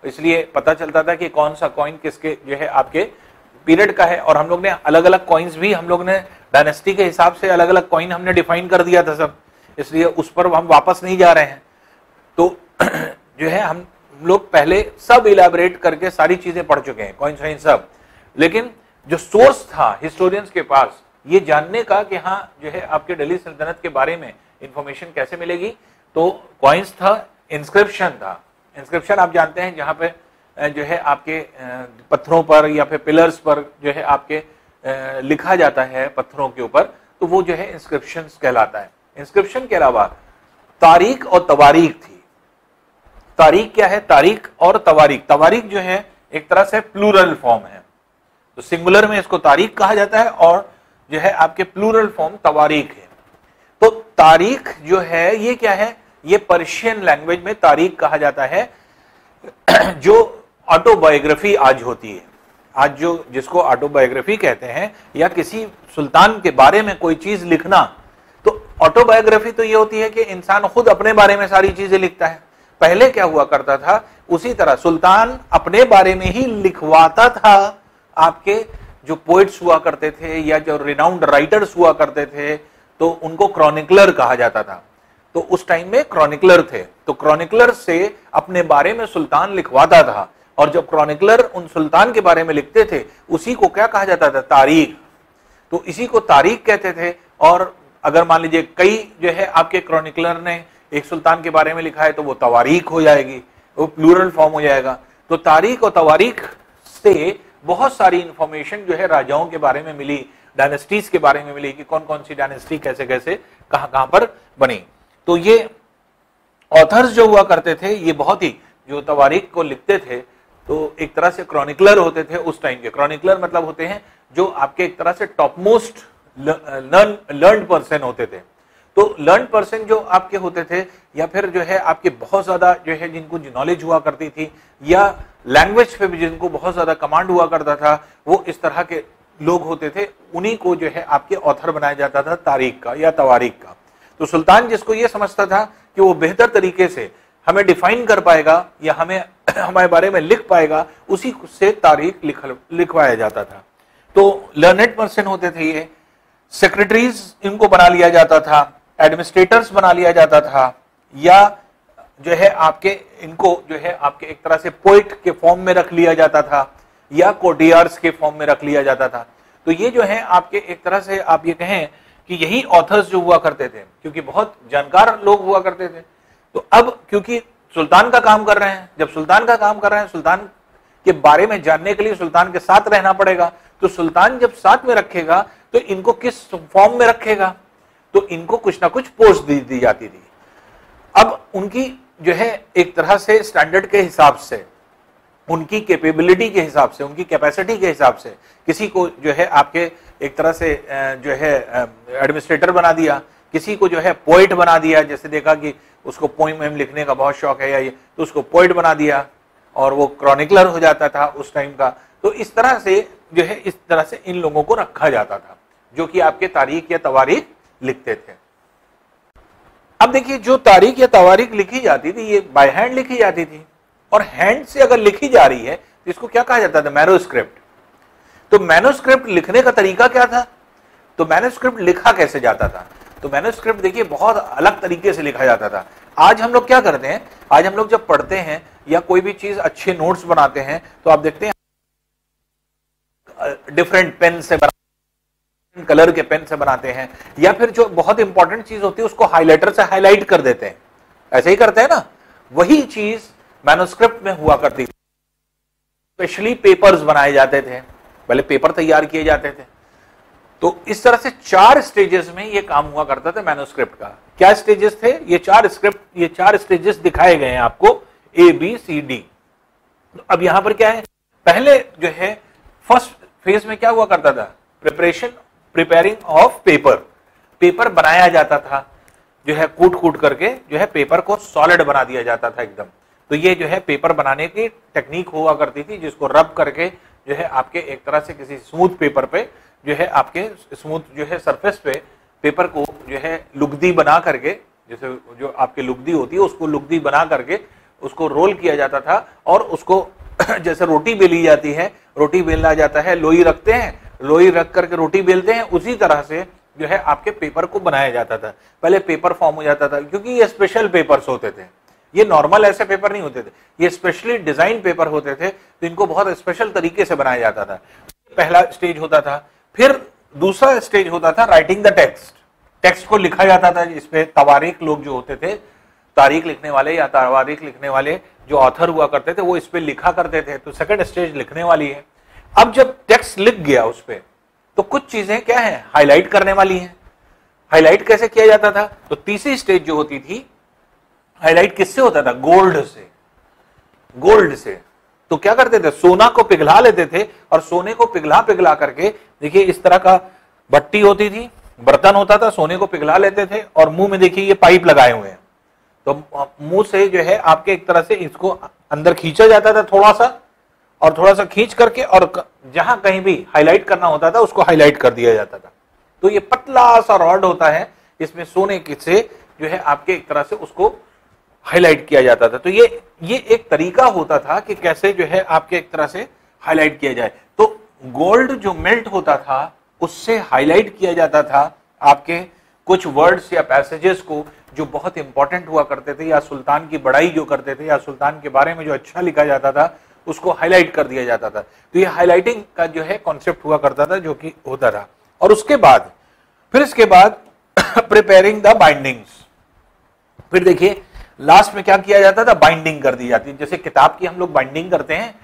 इसलिए पता चलता था कि कौन सा कॉइन किसके जो है आपके पीरियड का है। और हम लोग ने अलग अलग कॉइन्स भी हम लोग ने डायनेस्टी के हिसाब से अलग अलग कॉइन हमने डिफाइन कर दिया था सब, इसलिए उस पर हम वापस नहीं जा रहे हैं। तो जो है हम लोग पहले सब इलैबोरेट करके सारी चीजें पढ़ चुके हैं, कॉइन्स वाइन सब, लेकिन जो सोर्स था हिस्टोरियंस के पास ये जानने का कि हाँ जो है आपके दिल्ली सल्तनत के बारे में इंफॉर्मेशन कैसे मिलेगी, तो कॉइन्स था, इंस्क्रिप्शन था। इंस्क्रिप्शन आप जानते हैं जहां पे जो है आपके पत्थरों पर या फिर पिलर्स पर जो है आपके लिखा जाता है पत्थरों के ऊपर, तो वो जो है इंस्क्रिप्शन कहलाता है। इंस्क्रिप्शन के अलावा तारीख और तवारीख थी। तारीख क्या है? तारीख और तवारीख। तवारीख जो है एक तरह से प्लूरल फॉर्म है, तो सिंगुलर में इसको तारीख कहा जाता है और जो है आपके प्लूरल फॉर्म तवारीख है। तो तारीख जो है ये क्या है? ये पर्शियन लैंग्वेज में तारीख कहा जाता है, जो ऑटोबायोग्राफी आज होती है। आज जो जिसको ऑटोबायोग्राफी कहते हैं या किसी सुल्तान के बारे में कोई चीज लिखना, तो ऑटोबायोग्राफी तो ये होती है कि इंसान खुद अपने बारे में सारी चीजें लिखता है। पहले क्या हुआ करता था, उसी तरह सुल्तान अपने बारे में ही लिखवाता था। आपके जो पोइट्स हुआ करते थे या जो रिनाउंड राइटर्स हुआ करते थे, तो उनको क्रॉनिकलर कहा जाता था। तो उस टाइम में क्रॉनिकलर थे, तो क्रॉनिकलर से अपने बारे में सुल्तान लिखवाता था, और जब क्रॉनिकलर उन सुल्तान के बारे में लिखते थे उसी को क्या कहा जाता था? तारीख। तो इसी को तारीख कहते थे। और अगर मान लीजिए कई जो है आपके क्रॉनिकलर ने एक सुल्तान के बारे में लिखा है, तो वो तवारीख हो जाएगी, वो प्लूरल फॉर्म हो जाएगा। तो तारीख और तवारीख से बहुत सारी इंफॉर्मेशन जो है राजाओं के बारे में मिली, डायनेस्टीज के बारे में मिली कि कौन कौन सी डायनेस्टी कैसे कैसे कहां कहां पर बनी। तो ये ऑथर्स जो हुआ करते थे, ये बहुत ही जो तवारीख को लिखते थे, तो एक तरह से क्रॉनिकलर होते थे उस टाइम के। क्रॉनिकलर मतलब होते हैं जो आपके एक तरह से टॉप मोस्ट लर्न्ड पर्सन होते थे। तो लर्न पर्सन जो आपके होते थे, या फिर जो है आपके बहुत ज्यादा जो है जिनको नॉलेज हुआ करती थी, या लैंग्वेज पे भी जिनको बहुत ज्यादा कमांड हुआ करता था, वो इस तरह के लोग होते थे। उन्हीं को जो है आपके ऑथर बनाया जाता था तारीख का या तवारीख का। तो सुल्तान जिसको ये समझता था कि वो बेहतर तरीके से हमें डिफाइन कर पाएगा या हमें हमारे बारे में लिख पाएगा, उसी से तारीख लिखवाया जाता था। तो लर्नेड पर्सन होते थे ये। सेक्रेटरीज इनको बना लिया जाता था, एडमिनिस्ट्रेटर्स बना लिया जाता था, या जो है आपके इनको जो है आपके एक तरह से पोइट के फॉर्म में रख लिया जाता था, या कोर्टियर्स के फॉर्म में रख लिया जाता था। तो ये जो है आपके एक तरह से आप ये कहें कि यही ऑथर्स जो हुआ करते थे, क्योंकि बहुत जानकार लोग हुआ करते थे। तो अब क्योंकि सुल्तान का काम कर रहे हैं, जब सुल्तान का काम कर रहे हैं, सुल्तान के बारे में जानने के लिए सुल्तान के साथ रहना पड़ेगा। तो सुल्तान जब साथ में रखेगा तो इनको किस फॉर्म में रखेगा? तो इनको कुछ ना कुछ पोस्ट दी जाती थी। अब उनकी जो है एक तरह से स्टैंडर्ड के हिसाब से, उनकी कैपेबिलिटी के हिसाब से, उनकी कैपेसिटी के हिसाब से किसी को जो है आपके एक तरह से जो है एडमिनिस्ट्रेटर बना दिया, किसी को जो है पोइट बना दिया। जैसे देखा कि उसको पोइम लिखने का बहुत शौक है या ये, तो उसको पोइट बना दिया और वो क्रॉनिकलर हो जाता था उस टाइम का। तो इस तरह से जो है इस तरह से इन लोगों को रखा जाता था जो कि आपके तारीख या तवारीख लिखते थे। अब देखिए, जो तारीख या तवारीख लिखी जाती थी ये बाय हैंड लिखी जाती थी, और हैंड से अगर लिखी जा रही है तो इसको क्या कहा जाता था? मैन्युस्क्रिप्ट। तो मैन्युस्क्रिप्ट लिखने का तरीका क्या था? तो मैन्युस्क्रिप्ट लिखा कैसे जाता था? तो मैन्युस्क्रिप्ट देखिए बहुत अलग तरीके से लिखा जाता था। आज हम लोग क्या करते हैं, आज हम लोग जब पढ़ते हैं या कोई भी चीज अच्छे नोट्स बनाते हैं, तो आप देखते हैं डिफरेंट पेन से कलर के पेन से बनाते हैं, या फिर जो बहुत इंपॉर्टेंट चीज होती है उसको हाइलाइटर से हाईलाइट कर देते हैं, ऐसे ही करते हैं ना। वही चीज मैन्युस्क्रिप्ट में हुआ करती थी। स्पेशली पेपर्स बनाए जाते थे, पहले पेपर तैयार किए जाते थे। तो इस तरह से 4 स्टेजेस में ये काम हुआ करता था मैन्युस्क्रिप्ट का। क्या स्टेजेस थे? ये 4 स्टेजेस दिखाए गए हैं आपको, ABCD। तो अब यहां पर क्या है, पहले जो है फर्स्ट फेज में क्या हुआ करता था? Preparing of paper. पेपर बनाया जाता था, जो है कूट करके जो है पेपर को सॉलिड बना दिया जाता था एकदम। तो ये जो है पेपर बनाने की टेक्निक हुआ करती थी, जिसको रब करके जो है आपके एक तरह से किसी स्मूथ पेपर पे जो है आपके स्मूथ जो है सरफेस पे पेपर को जो है लुगदी बना करके, जैसे जो आपकी लुगदी होती है उसको लुगदी बना करके उसको रोल किया जाता था और उसको जैसे रोटी बेली जाती है, रोटी बेला जाता है, लोई रखते हैं, लोई रख करके रोटी बेलते हैं, उसी तरह से जो है आपके पेपर को बनाया जाता था। पहले पेपर फॉर्म हो जाता था, क्योंकि ये स्पेशल पेपर्स होते थे, ये नॉर्मल ऐसे पेपर नहीं होते थे, ये स्पेशली डिजाइन पेपर होते थे, तो इनको बहुत स्पेशल तरीके से बनाया जाता था। पहला स्टेज होता था। फिर दूसरा स्टेज होता था राइटिंग द टेक्स्ट, टेक्स्ट को लिखा जाता था, इसमें तवारीख लोग जो होते थे, तारीख लिखने वाले या तवारीख लिखने वाले जो ऑथर हुआ करते थे वो इस पे लिखा करते थे। तो सेकंड स्टेज लिखने वाली है। अब जब टेक्स्ट लिख गया उस पे, तो कुछ चीजें क्या है, हाईलाइट करने वाली हैं। हाईलाइट कैसे किया जाता था? तो तीसरी स्टेज जो होती थी, हाईलाइट किससे होता था? गोल्ड से। गोल्ड से तो क्या करते थे, सोना को पिघला लेते थे और सोने को पिघला पिघला करके, देखिए इस तरह का भट्टी होती थी, बर्तन होता था, सोने को पिघला लेते थे और मुंह में देखिए ये पाइप लगाए हुए हैं, तो मुंह से जो है आपके एक तरह से इसको अंदर खींचा जाता था थोड़ा सा, और थोड़ा सा खींच करके, और जहां कहीं भी हाईलाइट करना होता था उसको हाईलाइट कर दिया जाता था। तो ये पतला सा रॉड होता है, इसमें सोने से जो है आपके एक तरह से उसको हाईलाइट किया जाता था। तो ये एक तरीका होता था कि कैसे जो है आपके एक तरह से हाईलाइट किया जाए। तो गोल्ड जो मेल्ट होता था उससे हाईलाइट किया जाता था आपके कुछ वर्ड्स या पैसेजेस को जो बहुत इंपॉर्टेंट हुआ करते थे, या सुल्तान की बड़ाई जो करते थे, या सुल्तान के बारे में जो अच्छा लिखा जाता था उसको हाईलाइट कर दिया जाता था। तो ये हाईलाइटिंग का जो है कॉन्सेप्ट हुआ करता था, जो कि होता था। और उसके बाद फिर इसके बाद प्रिपेयरिंग द बाइंडिंग्स। फिर देखिए लास्ट में क्या किया जाता था, बाइंडिंग कर दी जाती है। जैसे किताब की हम लोग बाइंडिंग करते हैं,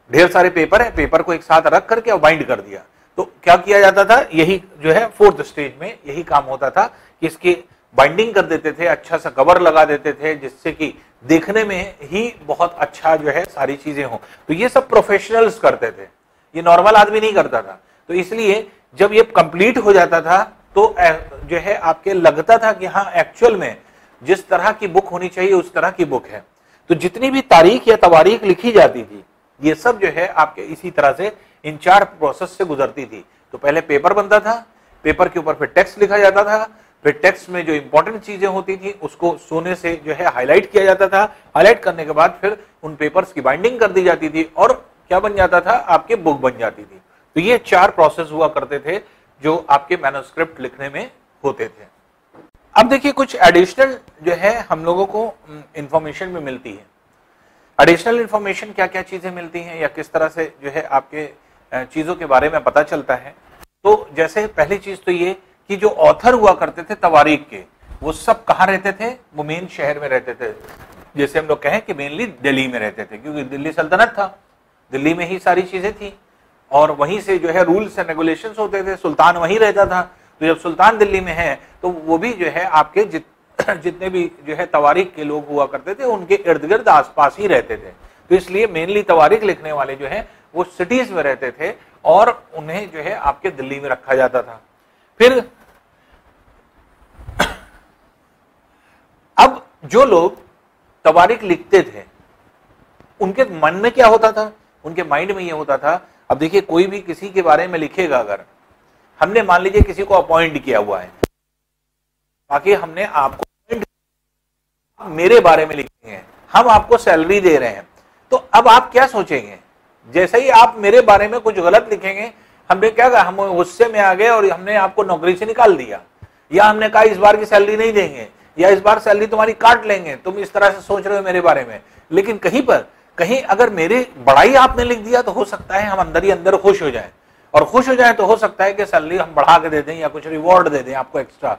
ढेर सारे पेपर है, पेपर को एक साथ रख करके और बाइंड कर दिया, तो क्या किया जाता था, यही जो है फोर्थ स्टेज में यही काम होता था कि इसकी बाइंडिंग कर देते थे, अच्छा सा कवर लगा देते थे, जिससे कि देखने में ही बहुत अच्छा जो है सारी चीजें हो। तो ये सब प्रोफेशनल्स करते थे, ये नॉर्मल आदमी नहीं करता था। तो इसलिए जब ये कंप्लीट हो जाता था तो जो है आपके लगता था कि हाँ एक्चुअल में जिस तरह की बुक होनी चाहिए उस तरह की बुक है। तो जितनी भी तारीख या तवारीख लिखी जाती थी ये सब जो है आपके इसी तरह से इन 4 प्रोसेस से गुजरती थी। तो पहले पेपर बनता था, पेपर के ऊपर फिर टेक्स्ट लिखा जाता था, फिर टेक्स्ट में जो इंपॉर्टेंट चीजें होती थी उसको सोने से जो है हाईलाइट किया जाता था, हाईलाइट करने के बाद फिर उन पेपर्स की बाइंडिंग कर दी जाती थी और क्या बन जाता था, आपके बुक बन जाती थी। तो ये 4 प्रोसेस हुआ करते थे जो आपके मैन्युस्क्रिप्ट लिखने में होते थे। अब देखिए कुछ एडिशनल जो है हम लोगों को इंफॉर्मेशन में मिलती है। एडिशनल इंफॉर्मेशन क्या क्या चीजें मिलती हैं या किस तरह से जो है आपके चीजों के बारे में पता चलता है। तो जैसे पहली चीज तो ये कि जो ऑथर हुआ करते थे तवारीख के, वो सब कहाँ रहते थे, वो मेन शहर में रहते थे। जैसे हम लोग कहें कि मेनली दिल्ली में रहते थे, क्योंकि दिल्ली सल्तनत था, दिल्ली में ही सारी चीजें थी और वहीं से जो है रूल्स एंड रेगुलेशंस होते थे, सुल्तान वहीं रहता था। तो जब सुल्तान दिल्ली में है तो वो भी जो है आपके जितने भी जो है तवारीख के लोग हुआ करते थे उनके इर्द गिर्द आसपास ही रहते थे। तो इसलिए मेनली तवारीख लिखने वाले जो है वो सिटीज में रहते थे और उन्हें जो है आपके दिल्ली में रखा जाता था। फिर अब जो लोग तवारीख लिखते थे उनके मन में क्या होता था, उनके माइंड में ये होता था। अब देखिए कोई भी किसी के बारे में लिखेगा, अगर हमने मान लीजिए किसी को अपॉइंट किया हुआ है, बाकी हमने आपको मेरे बारे में लिखे हैं, हम आपको सैलरी दे रहे हैं, तो अब आप क्या सोचेंगे, जैसे ही आप मेरे बारे में कुछ गलत लिखेंगे, हमने क्या कहा, हम गुस्से में आ गए और हमने आपको नौकरी से निकाल दिया, या हमने कहा इस बार की सैलरी नहीं देंगे, या इस बार सैलरी तुम्हारी काट लेंगे, तुम इस तरह से सोच रहे हो मेरे बारे में। लेकिन कहीं अगर मेरे बड़ाई आपने लिख दिया तो हो सकता है हम अंदर ही अंदर खुश हो जाएं, और खुश हो जाए तो हो सकता है कि सैलरी हम बढ़ा के दे दें या कुछ रिवॉर्ड दे दें आपको एक्स्ट्रा।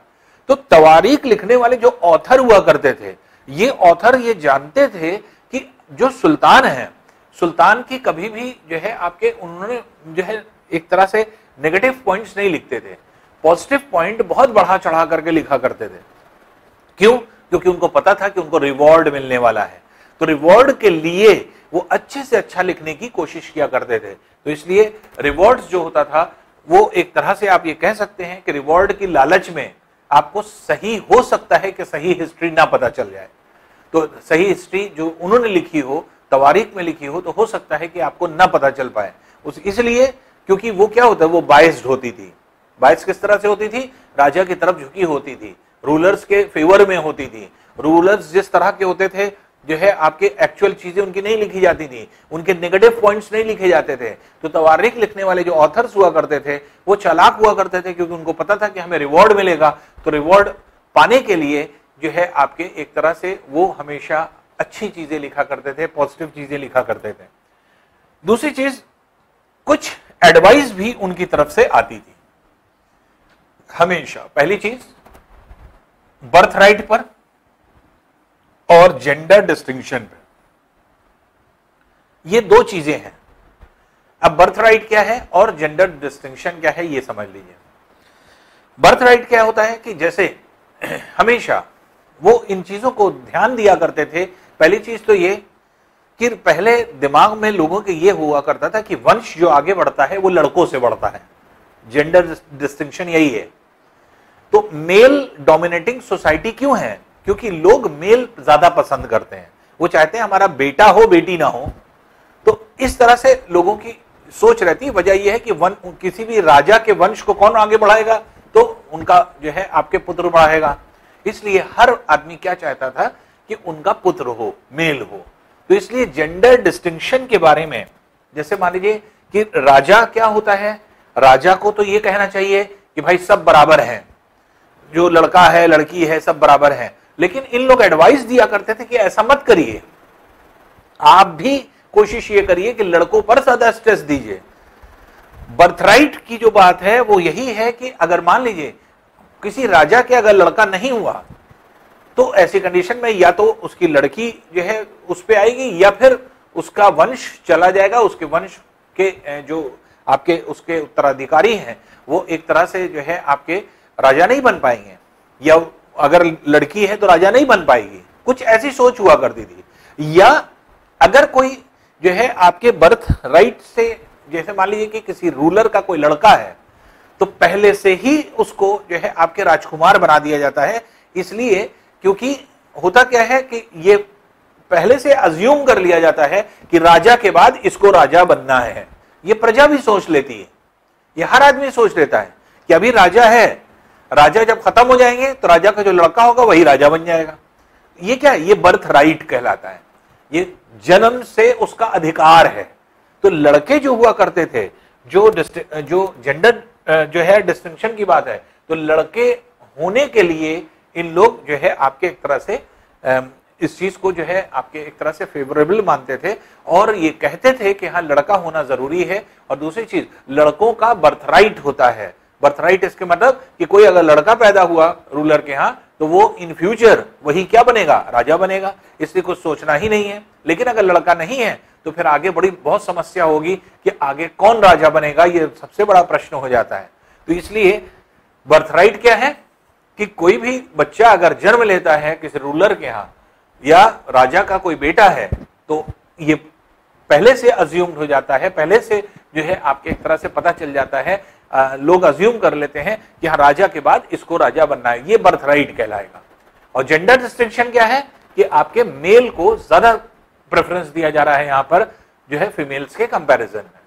तो तवारीख लिखने वाले जो ऑथर हुआ करते थे, ये ऑथर ये जानते थे कि जो सुल्तान है, सुल्तान की कभी भी जो है आपके उन्होंने जो है एक तरह से नेगेटिव पॉइंट्स नहीं लिखते थे, पॉजिटिव पॉइंट बहुत बढ़ा चढ़ा करके लिखा करते थे। क्यों? क्योंकि उनको पता था कि उनको रिवॉर्ड मिलने वाला है, तो रिवॉर्ड के लिए वो अच्छे से अच्छा लिखने की कोशिश किया करते थे। तो इसलिए रिवॉर्ड्स जो होता था वो एक तरह से आप ये कह सकते हैं कि रिवॉर्ड की लालच में आपको सही हो सकता है कि सही हिस्ट्री ना पता चल जाए। तो सही हिस्ट्री जो उन्होंने लिखी हो, तवारीख में लिखी हो, तो हो सकता है कि आपको ना पता चल पाए। इसलिए क्योंकि वो क्या होता है, वो बायस्ड होती थी। बायस किस तरह से होती थी, राजा की तरफ झुकी होती थी, रूलर्स के फेवर में होती थी। रूलर्स जिस तरह के होते थे, जो है आपके एक्चुअल चीजें उनकी नहीं लिखी जाती थी, उनके नेगेटिव पॉइंट्स नहीं लिखे जाते थे। तो तवारीख लिखने वाले जो ऑथर्स हुआ करते थे वो चालाक हुआ करते थे, क्योंकि उनको पता था कि हमें रिवॉर्ड मिलेगा। तो रिवॉर्ड पाने के लिए जो है आपके एक तरह से वो हमेशा अच्छी चीजें लिखा करते थे, पॉजिटिव चीजें लिखा करते थे। दूसरी चीज, कुछ एडवाइस भी उनकी तरफ से आती थी हमेशा। पहली चीज, बर्थ राइट पर और जेंडर डिस्टिंक्शन पे। ये दो चीजें हैं। अब बर्थ राइट क्या है और जेंडर डिस्टिंक्शन क्या है, ये समझ लीजिए। बर्थ राइट क्या होता है कि जैसे हमेशा वो इन चीजों को ध्यान दिया करते थे। पहली चीज तो ये कि पहले दिमाग में लोगों के ये हुआ करता था कि वंश जो आगे बढ़ता है वो लड़कों से बढ़ता है। जेंडर डिस्टिंक्शन यही है। तो मेल डोमिनेटिंग सोसाइटी क्यों है, क्योंकि लोग मेल ज्यादा पसंद करते हैं। वो चाहते हैं हमारा बेटा हो बेटी ना हो। तो इस तरह से लोगों की सोच रहती है। वजह यह है कि किसी भी राजा के वंश को कौन आगे बढ़ाएगा, तो उनका जो है आपके पुत्र बढ़ाएगा। इसलिए हर आदमी क्या चाहता था कि उनका पुत्र हो, मेल हो। तो इसलिए जेंडर डिस्टिंक्शन के बारे में, जैसे मान लीजिए कि राजा क्या होता है, राजा को तो ये कहना चाहिए कि भाई सब बराबर हैं, जो लड़का है लड़की है सब बराबर हैं। लेकिन इन लोग एडवाइस दिया करते थे कि ऐसा मत करिए, आप भी कोशिश ये करिए कि लड़कों पर ज्यादा स्ट्रेस दीजिए। बर्थराइट की जो बात है वो यही है कि अगर मान लीजिए किसी राजा के अगर लड़का नहीं हुआ, तो ऐसी कंडीशन में या तो उसकी लड़की जो है उस पे आएगी या फिर उसका वंश चला जाएगा। उसके वंश के जो आपके उसके उत्तराधिकारी हैं वो एक तरह से जो है आपके राजा नहीं बन पाएंगे, या अगर लड़की है तो राजा नहीं बन पाएगी। कुछ ऐसी सोच हुआ करती थी। या अगर कोई जो है आपके बर्थ राइट से, जैसे मान लीजिए कि किसी रूलर का कोई लड़का है, तो पहले से ही उसको जो है आपके राजकुमार बना दिया जाता है। इसलिए क्योंकि होता क्या है कि ये पहले से अज्यूम कर लिया जाता है कि राजा के बाद इसको राजा बनना है। ये प्रजा भी सोच लेती है, ये हर आदमी सोच लेता है कि अभी राजा है, राजा जब खत्म हो जाएंगे तो राजा का जो लड़का होगा वही राजा बन जाएगा। ये क्या है, ये बर्थ राइट कहलाता है, ये जन्म से उसका अधिकार है। तो लड़के जो हुआ करते थे, जो जेंडर जो है डिस्टिंक्शन की बात है, तो लड़के होने के लिए इन लोग जो है आपके एक तरह से इस चीज को जो है आपके एक तरह से फेवरेबल मानते थे और ये कहते थे कि हाँ लड़का होना जरूरी है। और दूसरी चीज, लड़कों का बर्थराइट होता है। बर्थराइट इसके मतलब कि कोई अगर लड़का पैदा हुआ रूलर के यहाँ, तो वो इन फ्यूचर वही क्या बनेगा, राजा बनेगा। इसलिए कुछ सोचना ही नहीं है। लेकिन अगर लड़का नहीं है तो फिर आगे बहुत समस्या होगी कि आगे कौन राजा बनेगा, ये सबसे बड़ा प्रश्न हो जाता है। तो इसलिए बर्थराइट क्या है कि कोई भी बच्चा अगर जन्म लेता है किसी रूलर के यहाँ या राजा का कोई बेटा है, तो ये पहले से अज्यूम्ड हो जाता है, पहले से जो है आपके एक तरह से पता चल जाता है। लोग अज्यूम कर लेते हैं कि हाँ राजा के बाद इसको राजा बनना है, ये बर्थराइट कहलाएगा। और जेंडर डिस्टिंक्शन क्या है कि आपके मेल को ज्यादा प्रेफरेंस दिया जा रहा है यहाँ पर जो है फीमेल्स के कंपैरिजन में।